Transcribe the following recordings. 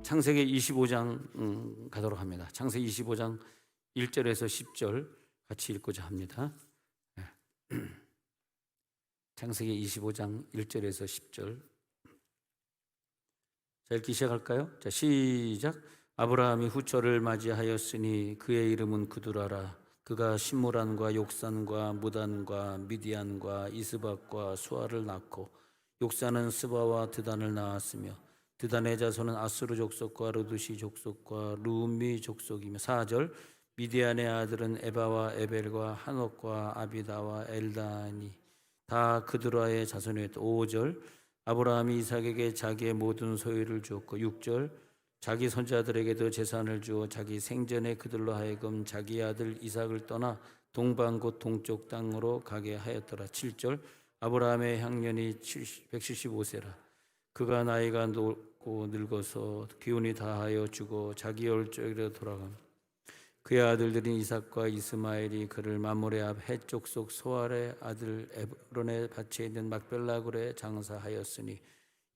창세기 25장 가도록 합니다. 창세기 25장 1절에서 10절 같이 읽고자 합니다. 창세기 25장 1절에서 10절. 자, 읽기 시작할까요? 자, 시작. 아브라함이 후처를 맞이하였으니 그의 이름은 그두라라. 그가 시므란과 욕산과 무단과 미디안과 이스박과 수아를 낳고 욕산은 스바와 드단을 낳았으며 드단의 자손은 아스루 족속과 르두시 족속과 루미 족속이며 4절. 미디안의 아들은 에바와 에벨과 한옥과 아비다와 엘다니 다 그두라의 자손이었다. 5절. 아브라함이 이삭에게 자기의 모든 소유를 주었고 6절. 자기 손자들에게도 재산을 주어 자기 생전에 그들로 하여금 자기 아들 이삭을 떠나 동방 곧 동쪽 땅으로 가게 하였더라. 7절. 아브라함의 향년이 175세라. 그가 나이가 높고 늙어서 기운이 다하여 죽어 자기 얼적이로 돌아감. 그의 아들들인 이삭과 이스마엘이 그를 마므레 앞 해쪽 속 소알의 아들 에브론의 밭에 있는 막벨라굴에 장사하였으니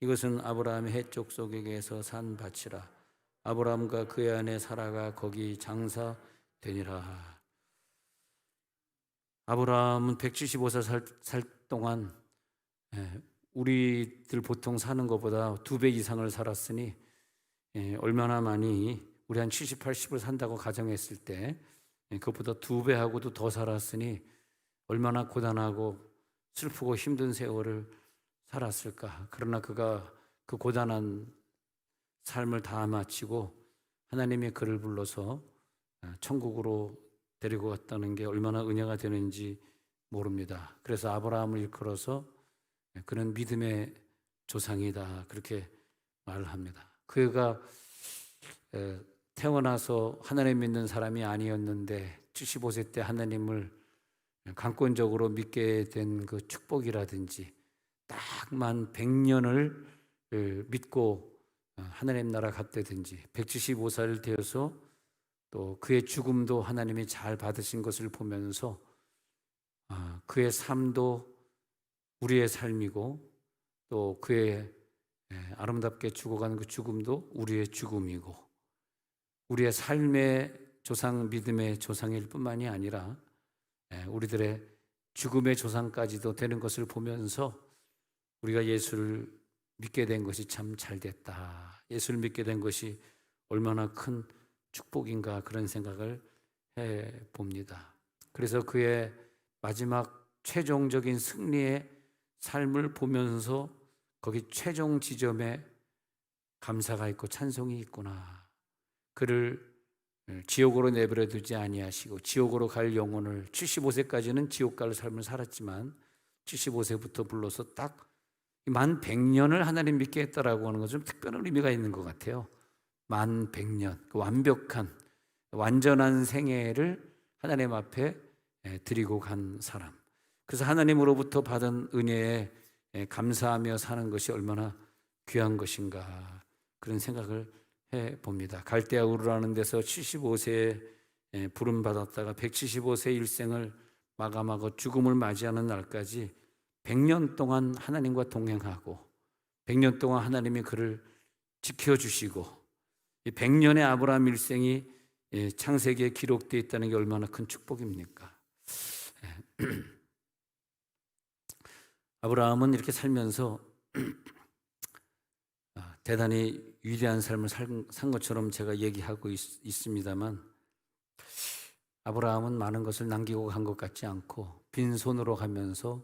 이것은 아브라함의 해쪽 속에게서 산 밭이라. 아브라함과 그의 아내 사라가 거기 장사되니라. 아브라함은 175세 살 동안 우리들 보통 사는 것보다 2배 이상을 살았으니 얼마나 많이 우리 한 70, 80을 산다고 가정했을 때 그것보다 2배하고도 더 살았으니 얼마나 고단하고 슬프고 힘든 세월을 살았을까. 그러나 그가 그 고단한 삶을 다 마치고 하나님의 그를 불러서 천국으로 데리고 갔다는 게 얼마나 은혜가 되는지 모릅니다. 그래서 아브라함을 일컬어서 그는 믿음의 조상이다 그렇게 말합니다. 그가 태어나서 하나님 믿는 사람이 아니었는데 75세 때 하나님을 강권적으로 믿게 된 그 축복이라든지 딱만 100년을 믿고 하나님 나라 갔다든지 175살 되어서 또 그의 죽음도 하나님이 잘 받으신 것을 보면서 그의 삶도 우리의 삶이고 또 그의 아름답게 죽어가는 그 죽음도 우리의 죽음이고 우리의 삶의 조상, 믿음의 조상일 뿐만이 아니라 우리들의 죽음의 조상까지도 되는 것을 보면서 우리가 예수를 믿게 된 것이 참 잘됐다. 예수를 믿게 된 것이 얼마나 큰 축복인가 그런 생각을 해봅니다. 그래서 그의 마지막 최종적인 승리의 삶을 보면서 거기 최종 지점에 감사가 있고 찬송이 있구나. 그를 지옥으로 내버려 두지 아니하시고 지옥으로 갈 영혼을 75세까지는 지옥 갈 삶을 살았지만 75세부터 불러서 딱 만 100년을 하나님 믿게 했다라고 하는 것은 좀 특별한 의미가 있는 것 같아요. 만 100년, 그 완벽한 완전한 생애를 하나님 앞에 드리고 간 사람. 그래서 하나님으로부터 받은 은혜에 감사하며 사는 것이 얼마나 귀한 것인가 그런 생각을 해봅니다. 갈대아 우르라는 데서 75세에 부름받았다가 175세 일생을 마감하고 죽음을 맞이하는 날까지 100년 동안 하나님과 동행하고 100년 동안 하나님이 그를 지켜주시고 100년의 아브라함 일생이 창세기에 기록되어 있다는 게 얼마나 큰 축복입니까? 아브라함은 이렇게 살면서 대단히 위대한 삶을 산 것처럼 제가 얘기하고 있습니다만 아브라함은 많은 것을 남기고 간 것 같지 않고 빈손으로 가면서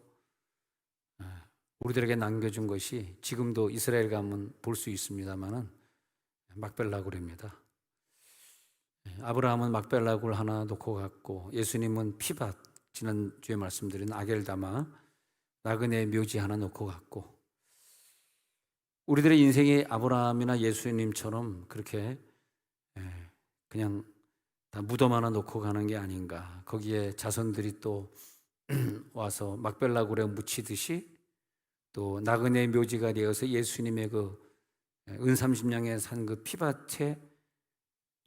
우리들에게 남겨준 것이 지금도 이스라엘 가면 볼 수 있습니다만은 막벨라굴입니다. 아브라함은 막벨라굴 하나 놓고 갔고 예수님은 피밭, 지난주에 말씀드린 아겔다마 나그네 묘지 하나 놓고 갔고 우리들의 인생이 아브라함이나 예수님처럼 그렇게 그냥 다 무덤 하나 놓고 가는 게 아닌가. 거기에 자손들이 또 와서 막벨라굴에 묻히듯이 또 나그네 묘지가 되어서 예수님의 그 은삼십냥에 산 그 피밭에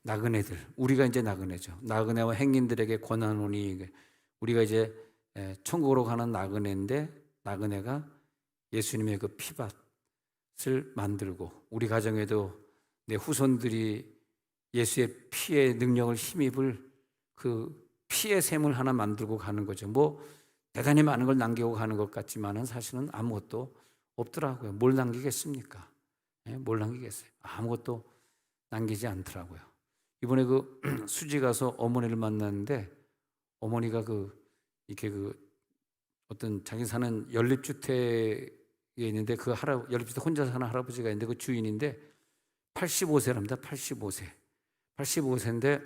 나그네들, 우리가 이제 나그네죠. 나그네와 행인들에게 권하노니 우리가 이제 천국으로 가는 나그네인데 나그네가 예수님의 그 피밭을 만들고 우리 가정에도 내 후손들이 예수의 피의 능력을 힘입을 그 피의 샘을 하나 만들고 가는 거죠. 뭐 대단히 많은 걸 남기고 가는 것 같지만은 사실은 아무것도 없더라고요. 뭘 남기겠습니까? 뭘 남기겠어요? 아무것도 남기지 않더라고요. 이번에 그 수지 가서 어머니를 만났는데 어머니가 이렇게 어떤 자기 사는 연립주택에 있는데 그 연립주택 혼자 사는 할아버지가 있는데 그 주인인데 85세랍니다. 85세. 85세인데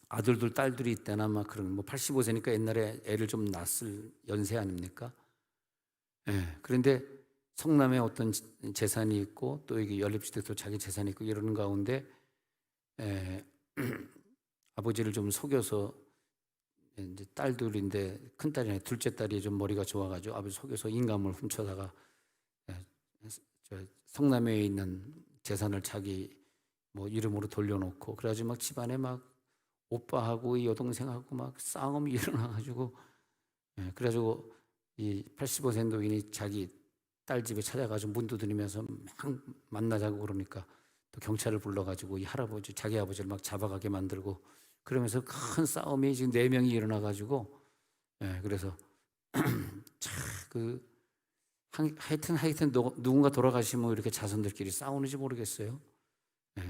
아들들 딸들이 있다나 막 그런 85세니까 옛날에 애를 좀 낳았을 연세 아닙니까? 그런데 성남에 어떤 재산이 있고 또 여기 연립주택도 자기 재산이 있고 이러는 가운데 아버지를 좀 속여서 이제 딸들인데 큰 딸이나 둘째 딸이 좀 머리가 좋아가지고 아버지 속여서 인감을 훔쳐다가 성남에 있는 재산을 자기 이름으로 돌려놓고 그래가지고 막 집안에 막 오빠하고 이 여동생하고 막 싸움이 일어나가지고 그래가지고 이 85세 노인이 자기 딸 집에 찾아가지고 문 두드리면서 막 만나자고 그러니까 또 경찰을 불러가지고 이 할아버지 자기 아버지를 막 잡아가게 만들고 그러면서 큰 싸움이 지금 4명이 일어나가지고 그래서 하여튼 누군가 돌아가시면 이렇게 자손들끼리 싸우는지 모르겠어요.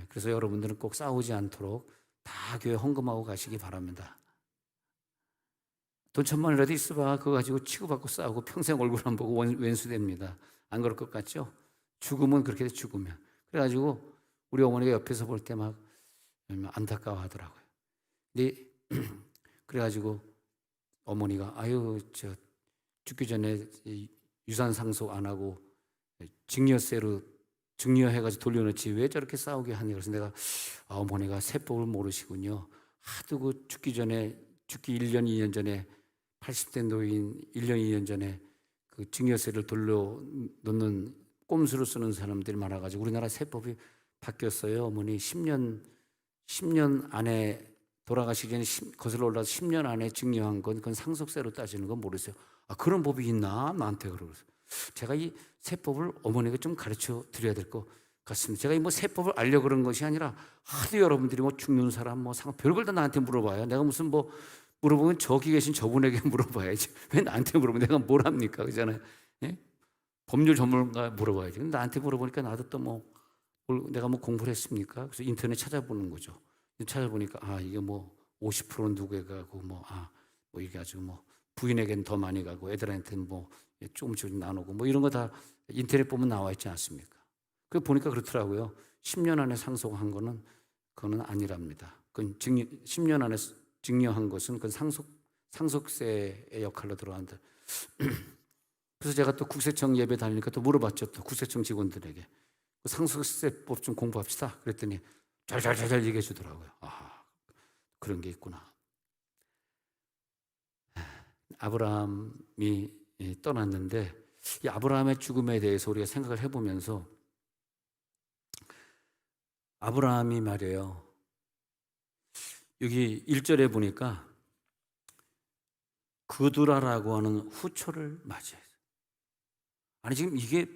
그래서 여러분들은 꼭 싸우지 않도록 다 교회 헌금하고 가시기 바랍니다. 돈 1,000만 원이라도 있어봐. 그거 가지고 치고받고 싸우고 평생 얼굴 안 보고 왼수됩니다. 안 그럴 것 같죠? 죽으면 그렇게 돼, 죽으면. 그래가지고 우리 어머니가 옆에서 볼 때 막 안타까워 하더라고요. 근데 그래가지고 어머니가 아유 죽기 전에 유산 상속 안 하고 증여세로 증여해가지고 돌려놓지 왜 저렇게 싸우게 하냐. 그래서 내가 어머니가 세법을 모르시군요. 하도 죽기 1년 2년 전에 80대 노인 1년 2년 전에 그 증여세를 돌려놓는 꼼수로 쓰는 사람들이 많아가지고 우리나라 세법이 바뀌었어요. 어머니 10년 안에 돌아가시기 전에 거슬러 올라서 10년 안에 증여한 건 그건 상속세로 따지는 건 모르세요. 그런 법이 있나? 나한테 그러고서 제가 이 세법을 어머니가 좀 가르쳐 드려야 될 것 같습니다. 제가 이 세법을 알려고 그런 것이 아니라 하도 여러분들이 죽는 사람 별걸 다 나한테 물어봐요. 내가 무슨 물어보면 저기 계신 저분에게 물어봐야지. 왜 나한테 물어보면 내가 뭘 합니까? 그잖아요. 법률 전문가 물어봐야지. 근데 나한테 물어보니까 나도 또 내가 공부를 했습니까? 그래서 인터넷 찾아보는 거죠. 찾아보니까 이게 50%는 누구에 가고 이게 아주 부인에게는 더 많이 가고 애들한테는 조금씩 나누고 이런 거 다 인터넷 보면 나와 있지 않습니까? 그 보니까 그렇더라고요. 10년 안에 상속한 거는 그거는 아니랍니다. 그건 10년 안에 증여한 것은 그건 상속세의 역할로 들어간다. 그래서 제가 또 국세청 예배 다니니까 또 물어봤죠. 또 국세청 직원들에게 상속세법 좀 공부합시다. 그랬더니 잘 얘기해 주더라고요. 그런 게 있구나. 아브라함이 떠났는데 이 아브라함의 죽음에 대해서 우리가 생각을 해보면서 아브라함이 말이에요. 여기 1절에 보니까 그두라라고 하는 후초를 맞이해요. 아니 지금 이게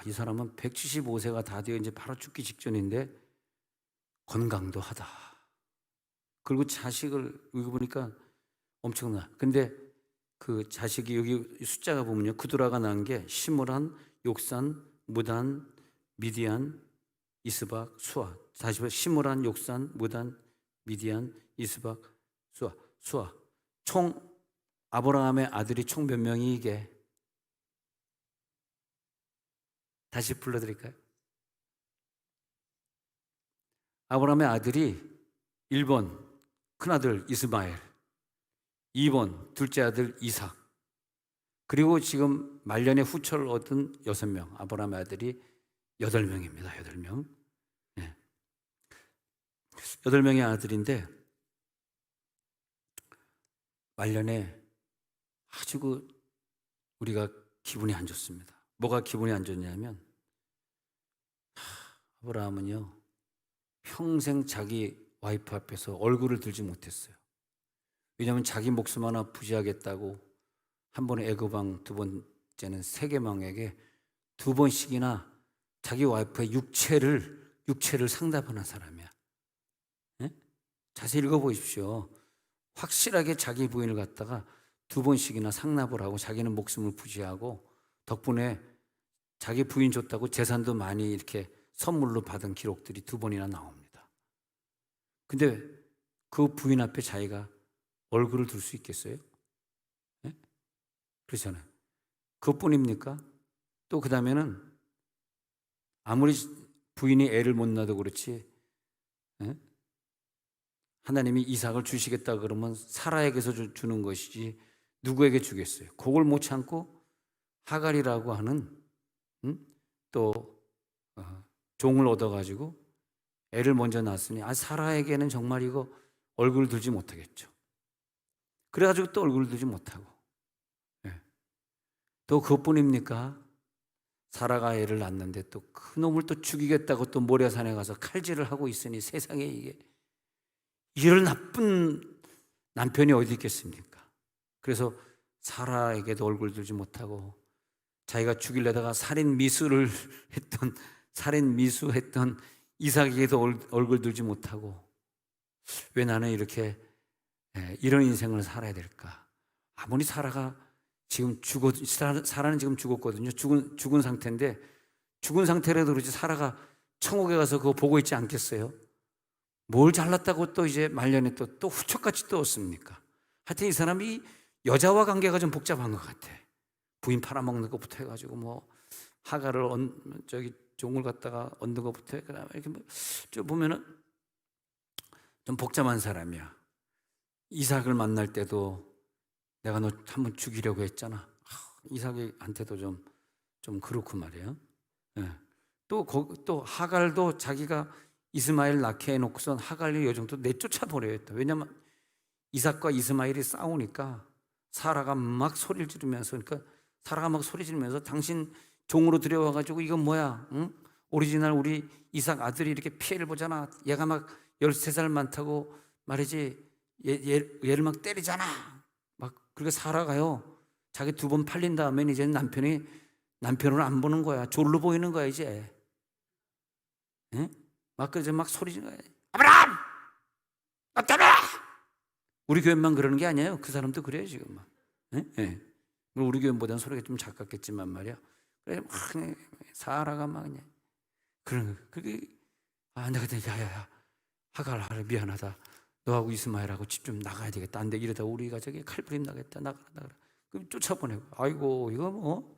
이 사람은 175세가 다 되어 이제 바로 죽기 직전인데 건강도 하다. 그리고 자식을 여기 보니까 엄청나. 근데 그 자식이 여기 숫자가 보면요. 그두라가 낳은 게 시므란, 욕산, 무단, 미디안, 이스박, 수아. 다시 봐. 시므란, 욕산, 무단, 미디안, 이스박, 수아. 총 아브라함의 아들이 총 몇 명이 이게? 다시 불러드릴까요? 아브라함의 아들이 1번 큰아들 이스마엘, 2번 둘째 아들 이삭, 그리고 지금 말년에 후처를 얻은 6명, 아브라함의 아들이 8명입니다. 8명. 8명의 아들인데 말년에 아주 우리가 기분이 안 좋습니다. 뭐가 기분이 안 좋냐면 아브라함은요 평생 자기 와이프 앞에서 얼굴을 들지 못했어요. 왜냐하면 자기 목숨 하나 부지하겠다고 한 번에 애굽왕, 두 번째는 세겜왕에게 2번씩이나 자기 와이프의 육체를 상담하는 사람이야. 예? 자세히 읽어보십시오. 확실하게 자기 부인을 갖다가 2번씩이나 상납을 하고 자기는 목숨을 부지하고 덕분에 자기 부인 줬다고 재산도 많이 이렇게 선물로 받은 기록들이 2번이나 나옵니다. 근데 그 부인 앞에 자기가 얼굴을 둘 수 있겠어요? 예? 그렇잖아요. 그것뿐입니까? 또 그 다음에는 아무리 부인이 애를 못 낳아도 그렇지, 예? 하나님이 이삭을 주시겠다 그러면 사라에게서 주는 것이지 누구에게 주겠어요? 그걸 못 참고 하갈이라고 하는 또 종을 얻어가지고 애를 먼저 낳았으니 사라에게는 정말 이거 얼굴 들지 못하겠죠. 그래가지고 또 얼굴 들지 못하고, 예. 또 그것뿐입니까? 사라가 애를 낳는데 또 그 놈을 또 죽이겠다고 또 모래산에 가서 칼질을 하고 있으니 세상에 이게 이런 나쁜 남편이 어디 있겠습니까? 그래서 사라에게도 얼굴 들지 못하고 자기가 죽이려다가 살인 미수했던 이삭에게도 얼굴 들지 못하고 왜 나는 이렇게 이런 인생을 살아야 될까? 아무리 사라는 지금 죽었거든요. 죽은 상태인데 죽은 상태라도 그러지 사라가 천국에 가서 그거 보고 있지 않겠어요? 뭘 잘났다고 또 이제 말년에 또 후척같이 또 얻습니까? 하여튼 이 사람이 여자와 관계가 좀 복잡한 것 같아. 부인 팔아먹는 것부터 해가지고 뭐 하갈을 종을 갖다가 얻는 것부터 그다음에 이렇게 좀 보면은 좀 복잡한 사람이야. 이삭을 만날 때도 내가 너 한번 죽이려고 했잖아. 이삭한테도 좀 그렇고 말이에요. 예. 또 하갈도 자기가 이스마엘 낳게 해놓고선 하갈이 요정도 내쫓아 버려야 했다. 왜냐면 이삭과 이스마엘이 싸우니까 사라가 막 소리를 지르면서 당신 종으로 들여와가지고 이건 뭐야? 응? 오리지널 우리 이삭 아들이 이렇게 피해를 보잖아. 얘가 막 13살 많다고 말이지 얘를 막 때리잖아. 막 그렇게 사라가요. 자기 2번 팔린 다음엔 이제 남편을 안 보는 거야. 졸로 보이는 거야 이제. 응? 막 그래서 막 소리 지르는 거야. 아브라함! 너 때문에! 우리 교회만 그러는 게 아니에요. 그 사람도 그래요 지금 막. 예? 우리 교회보다는 소리가 좀 작았겠지만 말이야. 그래 막 사라가 막 그냥 그게 내가 야야야 하갈 미안하다. 너하고 이스마엘하고 집 좀 나가야 되겠다. 안 돼. 이러다 우리가 저기 칼부림 나겠다. 나가라. 그럼 쫓아보내고. 아이고 이거 뭐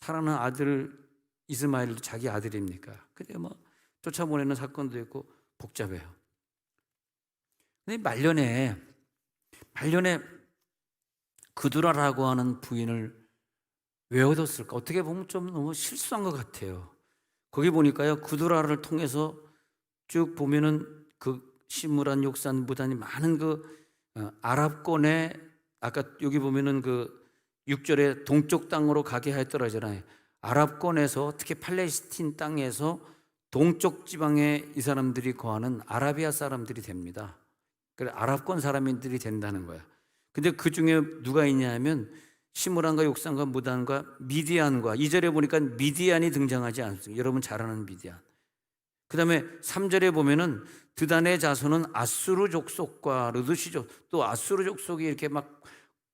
사랑하는 아들 이스마엘도 자기 아들입니까? 근데 뭐 쫓아보내는 사건도 있고 복잡해요. 근데 말년에 그두라라고 하는 부인을 왜 얻었을까? 어떻게 보면 좀 너무 실수한 것 같아요. 거기 보니까요, 그두라를 통해서 쭉 보면은 그 시므란, 욕산, 무단이 많은 아랍권에 아까 여기 보면은 6절에 동쪽 땅으로 가게 하였더라잖아요. 아랍권에서 특히 팔레스틴 땅에서 동쪽 지방에 이 사람들이 거하는 아라비아 사람들이 됩니다. 그래 아랍권 사람들이 된다는 거야. 근데 그 중에 누가 있냐 하면 시므란과 욕산과 무단과 미디안과 2절에 보니까 미디안이 등장하지 않습니다. 여러분 잘 아는 미디안. 그 다음에 3절에 보면은 드단의 자손은 아수르 족속과 르드시족 또 아수르 족속이 이렇게 막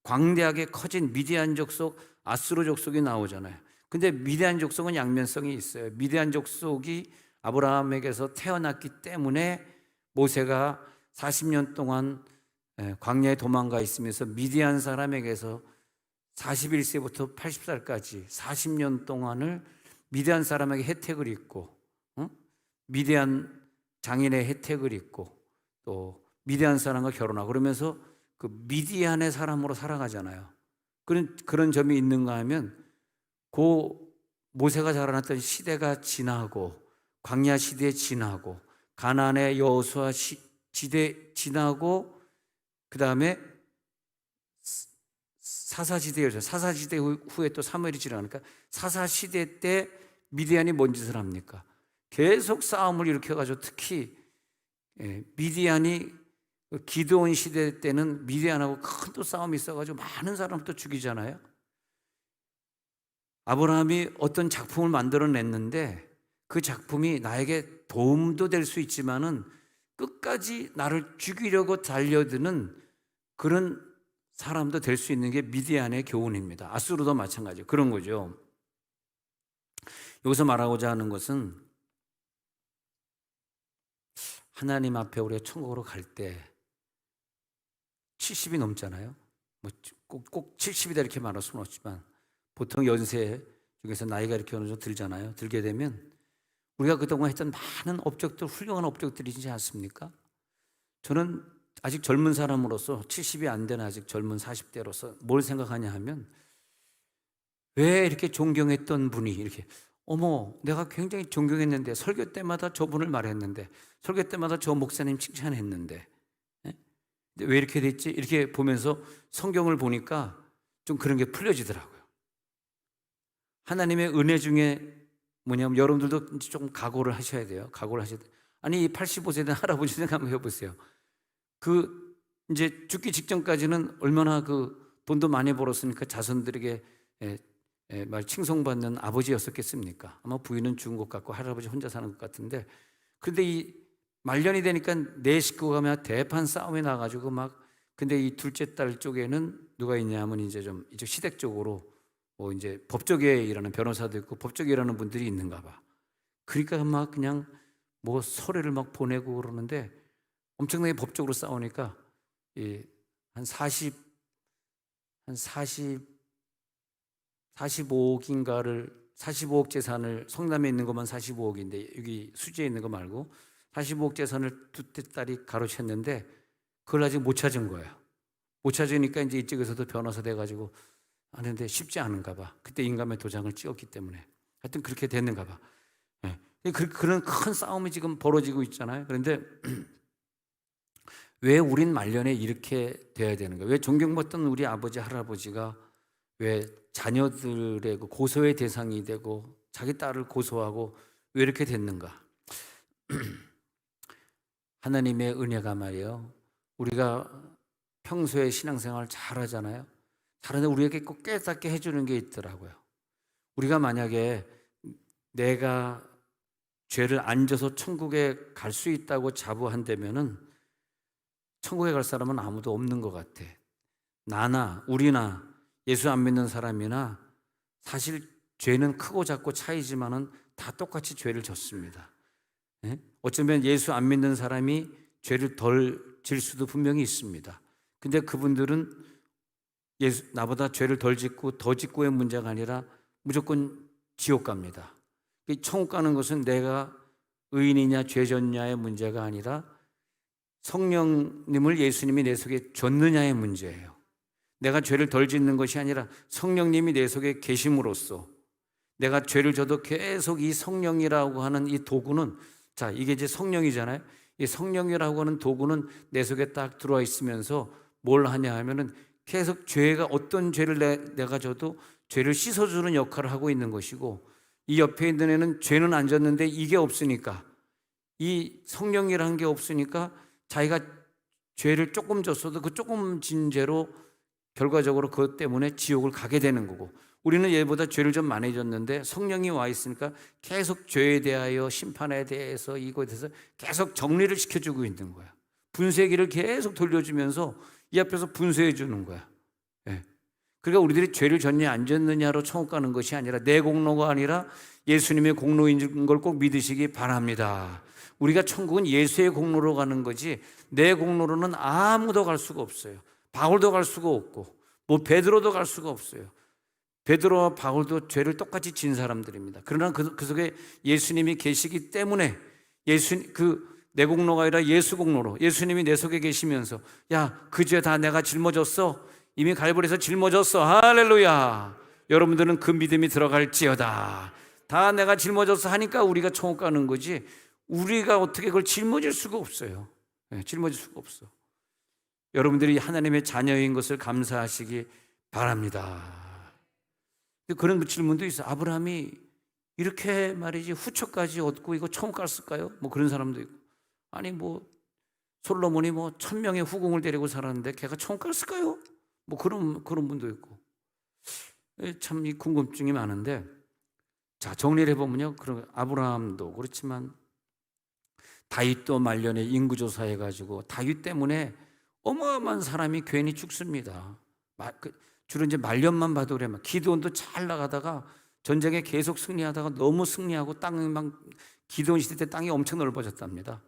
광대하게 커진 미디안 족속 아수르 족속이 나오잖아요. 근데 미디안 족속은 양면성이 있어요. 미디안 족속이 아브라함에게서 태어났기 때문에 모세가 40년 동안 광야에 도망가 있으면서 미디안 사람에게서 41세부터 80살까지 40년 동안을 미디안 사람에게 혜택을 입고 미디안 장인의 혜택을 입고 또 미디안 사람과 결혼하고 그러면서 그 미디안의 사람으로 살아가잖아요. 그런 점이 있는가 하면 모세가 자라났던 시대가 지나고 광야 시대 지나고 가나안의 여호수아 시대 지나고 그 다음에 사사시대였죠. 사사시대 후에 또 사무엘이 지나가니까 사사시대 때 미디안이 뭔 짓을 합니까? 계속 싸움을 일으켜가지고 특히 미디안이 기드온 시대 때는 미디안하고 큰 또 싸움이 있어가지고 많은 사람을 또 죽이잖아요. 아브라함이 어떤 작품을 만들어냈는데 그 작품이 나에게 도움도 될 수 있지만은 끝까지 나를 죽이려고 달려드는 그런 사람도 될 수 있는 게 미디안의 교훈입니다. 아수르도 마찬가지예요. 그런 거죠. 여기서 말하고자 하는 것은 하나님 앞에 우리가 천국으로 갈 때 70이 넘잖아요. 꼭 70이다 이렇게 말할 수는 없지만 보통 연세 중에서 나이가 이렇게 어느 정도 들잖아요. 들게 되면 우리가 그동안 했던 많은 업적들, 훌륭한 업적들이지 않습니까? 저는 아직 젊은 사람으로서 70이 안 되는 아직 젊은 40대로서 뭘 생각하냐 하면 왜 이렇게 존경했던 분이 이렇게 어머 내가 굉장히 존경했는데 설교 때마다 저분을 말했는데 설교 때마다 저 목사님 칭찬했는데 왜 이렇게 됐지? 이렇게 보면서 성경을 보니까 좀 그런 게 풀려지더라고요. 하나님의 은혜 중에 뭐냐면 여러분들도 좀 각오를 하셔야 돼요. 각오를 하셔야 돼요. 아니 85세 된 할아버지 생각 한번 해보세요. 그 이제 죽기 직전까지는 얼마나 그 돈도 많이 벌었으니까 자손들에게 말 칭송받는 아버지였었겠습니까? 아마 부인은 죽은 것 같고 할아버지 혼자 사는 것 같은데, 그런데 이 말년이 되니까 내 식구가 막 대판 싸움에 나가지고 막, 근데 이 둘째 딸 쪽에는 누가 있냐면 이제 좀 이쪽 시댁 쪽으로 뭐 이제 법조계에 일하는 변호사도 있고 법조계에 일하는 분들이 있는가 봐. 그러니까 막 그냥 뭐 서류를 막 보내고 그러는데 엄청나게 법적으로 싸우니까 한 45억인가를 45억 재산을 성남에 있는 것만 45억인데 여기 수지에 있는 거 말고 45억 재산을 둘째 딸이 가로챘는데 그걸 아직 못 찾은 거예요. 못 찾으니까 이제 이쪽에서도 변호사 돼가지고 하는데 쉽지 않은가 봐. 그때 인감의 도장을 찍었기 때문에 하여튼 그렇게 됐는가 봐. 그런 큰 싸움이 지금 벌어지고 있잖아요. 그런데 왜 우린 말년에 이렇게 돼야 되는 거예요? 왜 존경받던 우리 아버지 할아버지가 왜 자녀들의 그 고소의 대상이 되고 자기 딸을 고소하고 왜 이렇게 됐는가? 하나님의 은혜가 말이에요. 우리가 평소에 신앙생활 잘하잖아요. 잘하는데 우리에게 꼭 깨닫게 해주는 게 있더라고요. 우리가 만약에 내가 죄를 안 져서 천국에 갈 수 있다고 자부한다면은 천국에 갈 사람은 아무도 없는 것 같아. 나나 우리나 예수 안 믿는 사람이나 사실 죄는 크고 작고 차이지만은 다 똑같이 죄를 졌습니다. 어쩌면 예수 안 믿는 사람이 죄를 덜 질 수도 분명히 있습니다. 근데 그분들은 나보다 죄를 덜 짓고 더 짓고의 문제가 아니라 무조건 지옥 갑니다. 천국 가는 것은 내가 의인이냐 죄졌냐의 문제가 아니라 성령님을 예수님이 내 속에 줬느냐의 문제예요. 내가 죄를 덜 짓는 것이 아니라 성령님이 내 속에 계심으로써 내가 죄를 져도 계속 이 성령이라고 하는 이 도구는, 자, 이게 이제 성령이잖아요. 이 성령이라고 하는 도구는 내 속에 딱 들어와 있으면서 뭘 하냐 하면은 계속 죄가 어떤 죄를 내가 져도 죄를 씻어주는 역할을 하고 있는 것이고, 이 옆에 있는 애는 죄는 안 졌는데 이게 없으니까, 이 성령이라는 게 없으니까 자기가 죄를 조금 졌어도 그 조금 진 죄로 결과적으로 그것 때문에 지옥을 가게 되는 거고, 우리는 얘보다 죄를 좀 많이 졌는데 성령이 와 있으니까 계속 죄에 대하여 심판에 대해서 이거에 대해서 계속 정리를 시켜주고 있는 거야. 분쇄기를 계속 돌려주면서 이 앞에서 분쇄해 주는 거야. 그러니까 우리들이 죄를 졌냐 안 졌느냐로 천국 가는 것이 아니라 내 공로가 아니라 예수님의 공로인 걸 꼭 믿으시기 바랍니다. 우리가 천국은 예수의 공로로 가는 거지 내 공로로는 아무도 갈 수가 없어요. 바울도 갈 수가 없고 뭐 베드로도 갈 수가 없어요. 베드로와 바울도 죄를 똑같이 진 사람들입니다. 그러나 그 속에 예수님이 계시기 때문에 내 공로가 아니라 예수 공로로 예수님이 내 속에 계시면서 야, 그 죄 다 내가 짊어졌어. 이미 갈보리에서 짊어졌어. 할렐루야. 여러분들은 그 믿음이 들어갈지어다. 다 내가 짊어졌어 하니까 우리가 천국 가는 거지 우리가 어떻게 그걸 짊어질 수가 없어요. 짊어질 수가 없어. 여러분들이 하나님의 자녀인 것을 감사하시기 바랍니다. 그런 질문도 있어요. 아브라함이 이렇게 말이지 후처까지 얻고 이거 천국 갔을까요? 뭐 그런 사람도 있고, 아니 뭐 솔로몬이 뭐 1000명의 후궁을 데리고 살았는데 걔가 천국 갔을까요? 뭐 그런 분도 있고, 참 이 궁금증이 많은데, 자, 정리를 해보면요, 그런 아브라함도 그렇지만 다윗도 말년에 인구조사해가지고 다윗 때문에 어마어마한 사람이 괜히 죽습니다. 주로 이제 말년만 봐도 그래. 기드온도 잘 나가다가 전쟁에 계속 승리하다가 너무 승리하고 땅이 막 기드온 시대 때 땅이 엄청 넓어졌답니다.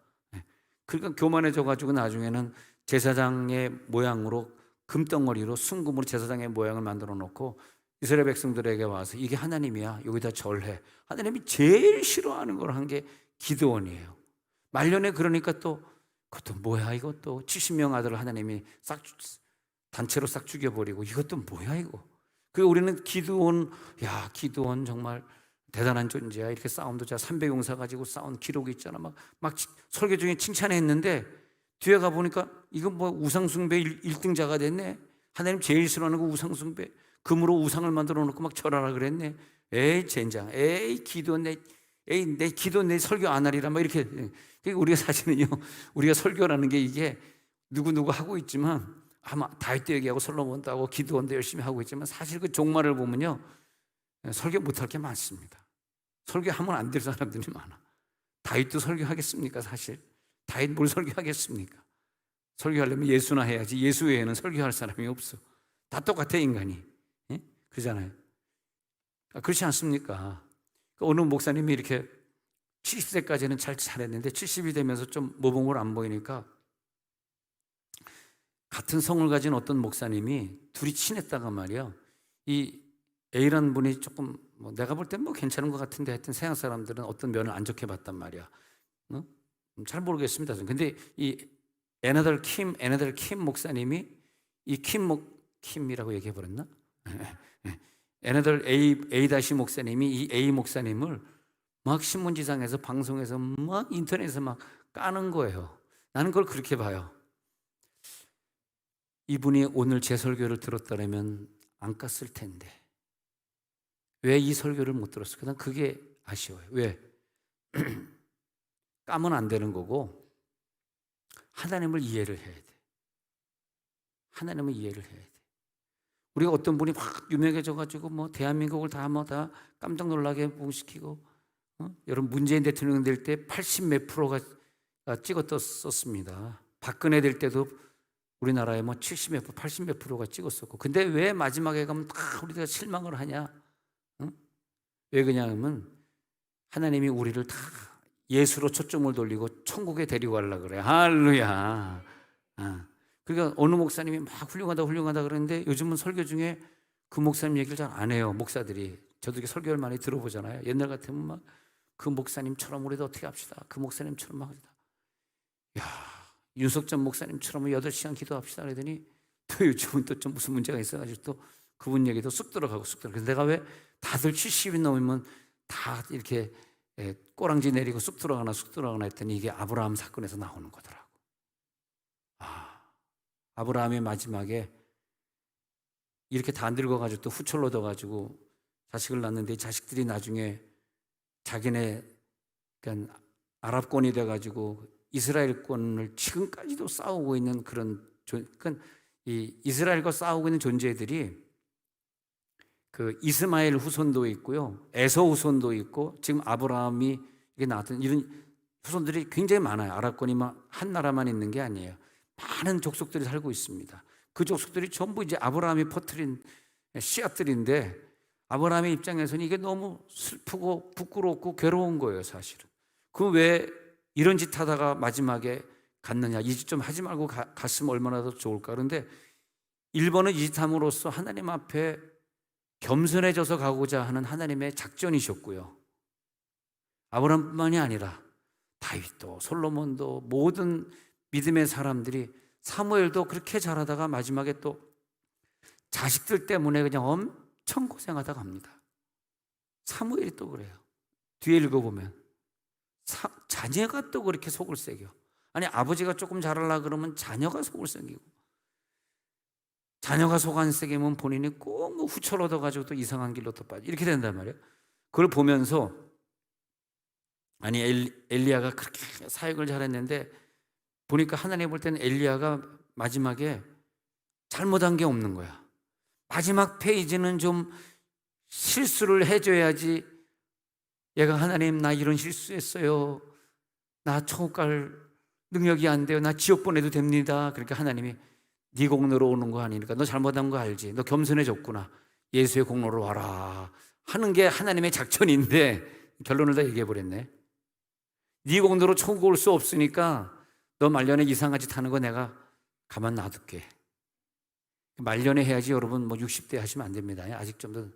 그러니까 교만해져가지고 나중에는 제사장의 모양으로 금덩어리로 순금으로 제사장의 모양을 만들어 놓고 이스라엘 백성들에게 와서 이게 하나님이야, 여기다 절해. 하나님이 제일 싫어하는 걸 한 게 기드온이에요. 말년에 그러니까 또 그것도 뭐야, 이것도 70명 아들을 하나님이 단체로 싹 죽여버리고 이것도 뭐야 이거. 그리고 우리는 기드온, 야 기드온 정말 대단한 존재야, 이렇게 싸움도 자 300용사 가지고 싸운 기록이 있잖아. 막 설교 중에 칭찬했는데 뒤에 가보니까 이거 뭐 우상숭배 1등자가 됐네. 하나님 제일 싫어하는 거 우상숭배, 금으로 우상을 만들어 놓고 막 절하라 그랬네. 에이 젠장, 에이 기도원 내 기도원 내 설교 안 하리라 막 이렇게. 그러니까 우리가 사실은요, 우리가 설교라는 게 이게 누구 하고 있지만 아마 다윗도 얘기하고 솔로몬도 하고 기도원도 열심히 하고 있지만 사실 그 종말을 보면요 설교 못할 게 많습니다. 설교하면 안 될 사람들이 많아. 다윗도 설교하겠습니까? 사실 다윗 뭘 설교하겠습니까? 설교하려면 예수나 해야지. 예수 외에는 설교할 사람이 없어. 다 똑같아 인간이. 예? 그러잖아요. 그렇지 않습니까? 어느 목사님이 이렇게 70세까지는 잘 잘했는데 70이 되면서 좀 모범을 안 보이니까 같은 성을 가진 어떤 목사님이 둘이 친했다가 말이야. 이 A라는 분이 조금 내가 볼 땐 괜찮은 것 같은데 하여튼 서양 사람들은 어떤 면을 안 좋게 봤단 말이야. 잘 모르겠습니다. 근데 이 에나덜 킴 목사님이 이 킴이라고 얘기해 버렸나? 에나덜 A 다시 목사님이 이 A 목사님을 막 신문지상에서 방송에서 막 인터넷에서 막 까는 거예요. 나는 그걸 그렇게 봐요. 이분이 오늘 제 설교를 들었다면 안 깠을 텐데 왜 이 설교를 못 들었을까? 난 그게 아쉬워요. 왜? 까면 안 되는 거고 하나님을 이해를 해야 돼. 하나님을 이해를 해야 돼. 우리가 어떤 분이 막 유명해져가지고 대한민국을 다 깜짝 놀라게 시키고, 여러분 문재인 대통령 될 때 80 몇 프로가 찍었었습니다. 박근혜 될 때도 우리나라에 70 몇 프로, 80 몇 프로가 찍었었고, 근데 왜 마지막에 가면 다 우리가 실망을 하냐? 왜 그러냐면 하나님이 우리를 다 예수로 초점을 돌리고 천국에 데리고 가려고 그래. 할렐루야. 그러니까 어느 목사님이 막 훌륭하다 그러는데 요즘은 설교 중에 그 목사님 얘기를 잘 안 해요. 목사들이. 저도 이렇게 설교를 많이 들어보잖아요. 옛날 같으면 막 그 목사님처럼 우리도 어떻게 합시다. 그 목사님처럼 막 합시다. 야, 윤석전 목사님처럼 8시간 기도합시다. 그러더니 또 요즘은 또 좀 무슨 문제가 있어가지고 또 그분 얘기도 쑥 들어가고. 그래서 내가 왜 다들 70이 넘으면 다 이렇게 꼬랑지 내리고 쑥 들어가나 했더니 이게 아브라함 사건에서 나오는 거더라고. 아브라함의 마지막에 이렇게 다 늙어가지고 또 후철로 둬가지고 자식을 낳는데 이 자식들이 나중에 자기네 그러니까 아랍권이 돼가지고 이스라엘권을 지금까지도 싸우고 있는 그런 그러니까 이 이스라엘과 싸우고 있는 존재들이 그 이스마엘 후손도 있고요, 에서 후손도 있고, 지금 아브라함이 이게 나왔던 이런 후손들이 굉장히 많아요. 아랍권이 한 나라만 있는 게 아니에요. 많은 족속들이 살고 있습니다. 그 족속들이 전부 이제 아브라함이 퍼뜨린 씨앗들인데 아브라함의 입장에서는 이게 너무 슬프고 부끄럽고 괴로운 거예요, 사실은. 그 왜 이런 짓 하다가 마지막에 갔느냐? 이 짓 좀 하지 말고 갔으면 얼마나 더 좋을까? 그런데 1번은 이 짓 함으로써 하나님 앞에 겸손해져서 가고자 하는 하나님의 작전이셨고요. 아브라함뿐만이 아니라 다윗도 솔로몬도 모든 믿음의 사람들이, 사무엘도 그렇게 잘하다가 마지막에 또 자식들 때문에 그냥 엄청 고생하다 갑니다. 사무엘이 또 그래요. 뒤에 읽어보면 자녀가 또 그렇게 속을 새겨. 아니 아버지가 조금 잘하려고 그러면 자녀가 속을 새기고, 자녀가 속 안 새기면 본인이 꼭 후철 얻어가지고 또 이상한 길로 또 빠져 이렇게 된단 말이에요. 그걸 보면서 아니 엘리야가 그렇게 사역을 잘했는데 보니까 하나님 볼 때는 엘리야가 마지막에 잘못한 게 없는 거야. 마지막 페이지는 좀 실수를 해줘야지 얘가 하나님 나 이런 실수했어요. 나 천국 갈 능력이 안 돼요. 나 지옥 보내도 됩니다. 그러니까 하나님이 네 공로로 오는 거 아니니까 너 잘못한 거 알지? 너 겸손해졌구나. 예수의 공로로 와라 하는 게 하나님의 작전인데 결론을 다 얘기해 버렸네. 네 공로로 천국 올 수 없으니까 너 말년에 이상한 짓 하는 거 내가 가만 놔둘게. 말년에 해야지. 여러분 뭐 60대 하시면 안 됩니다. 아직 좀 더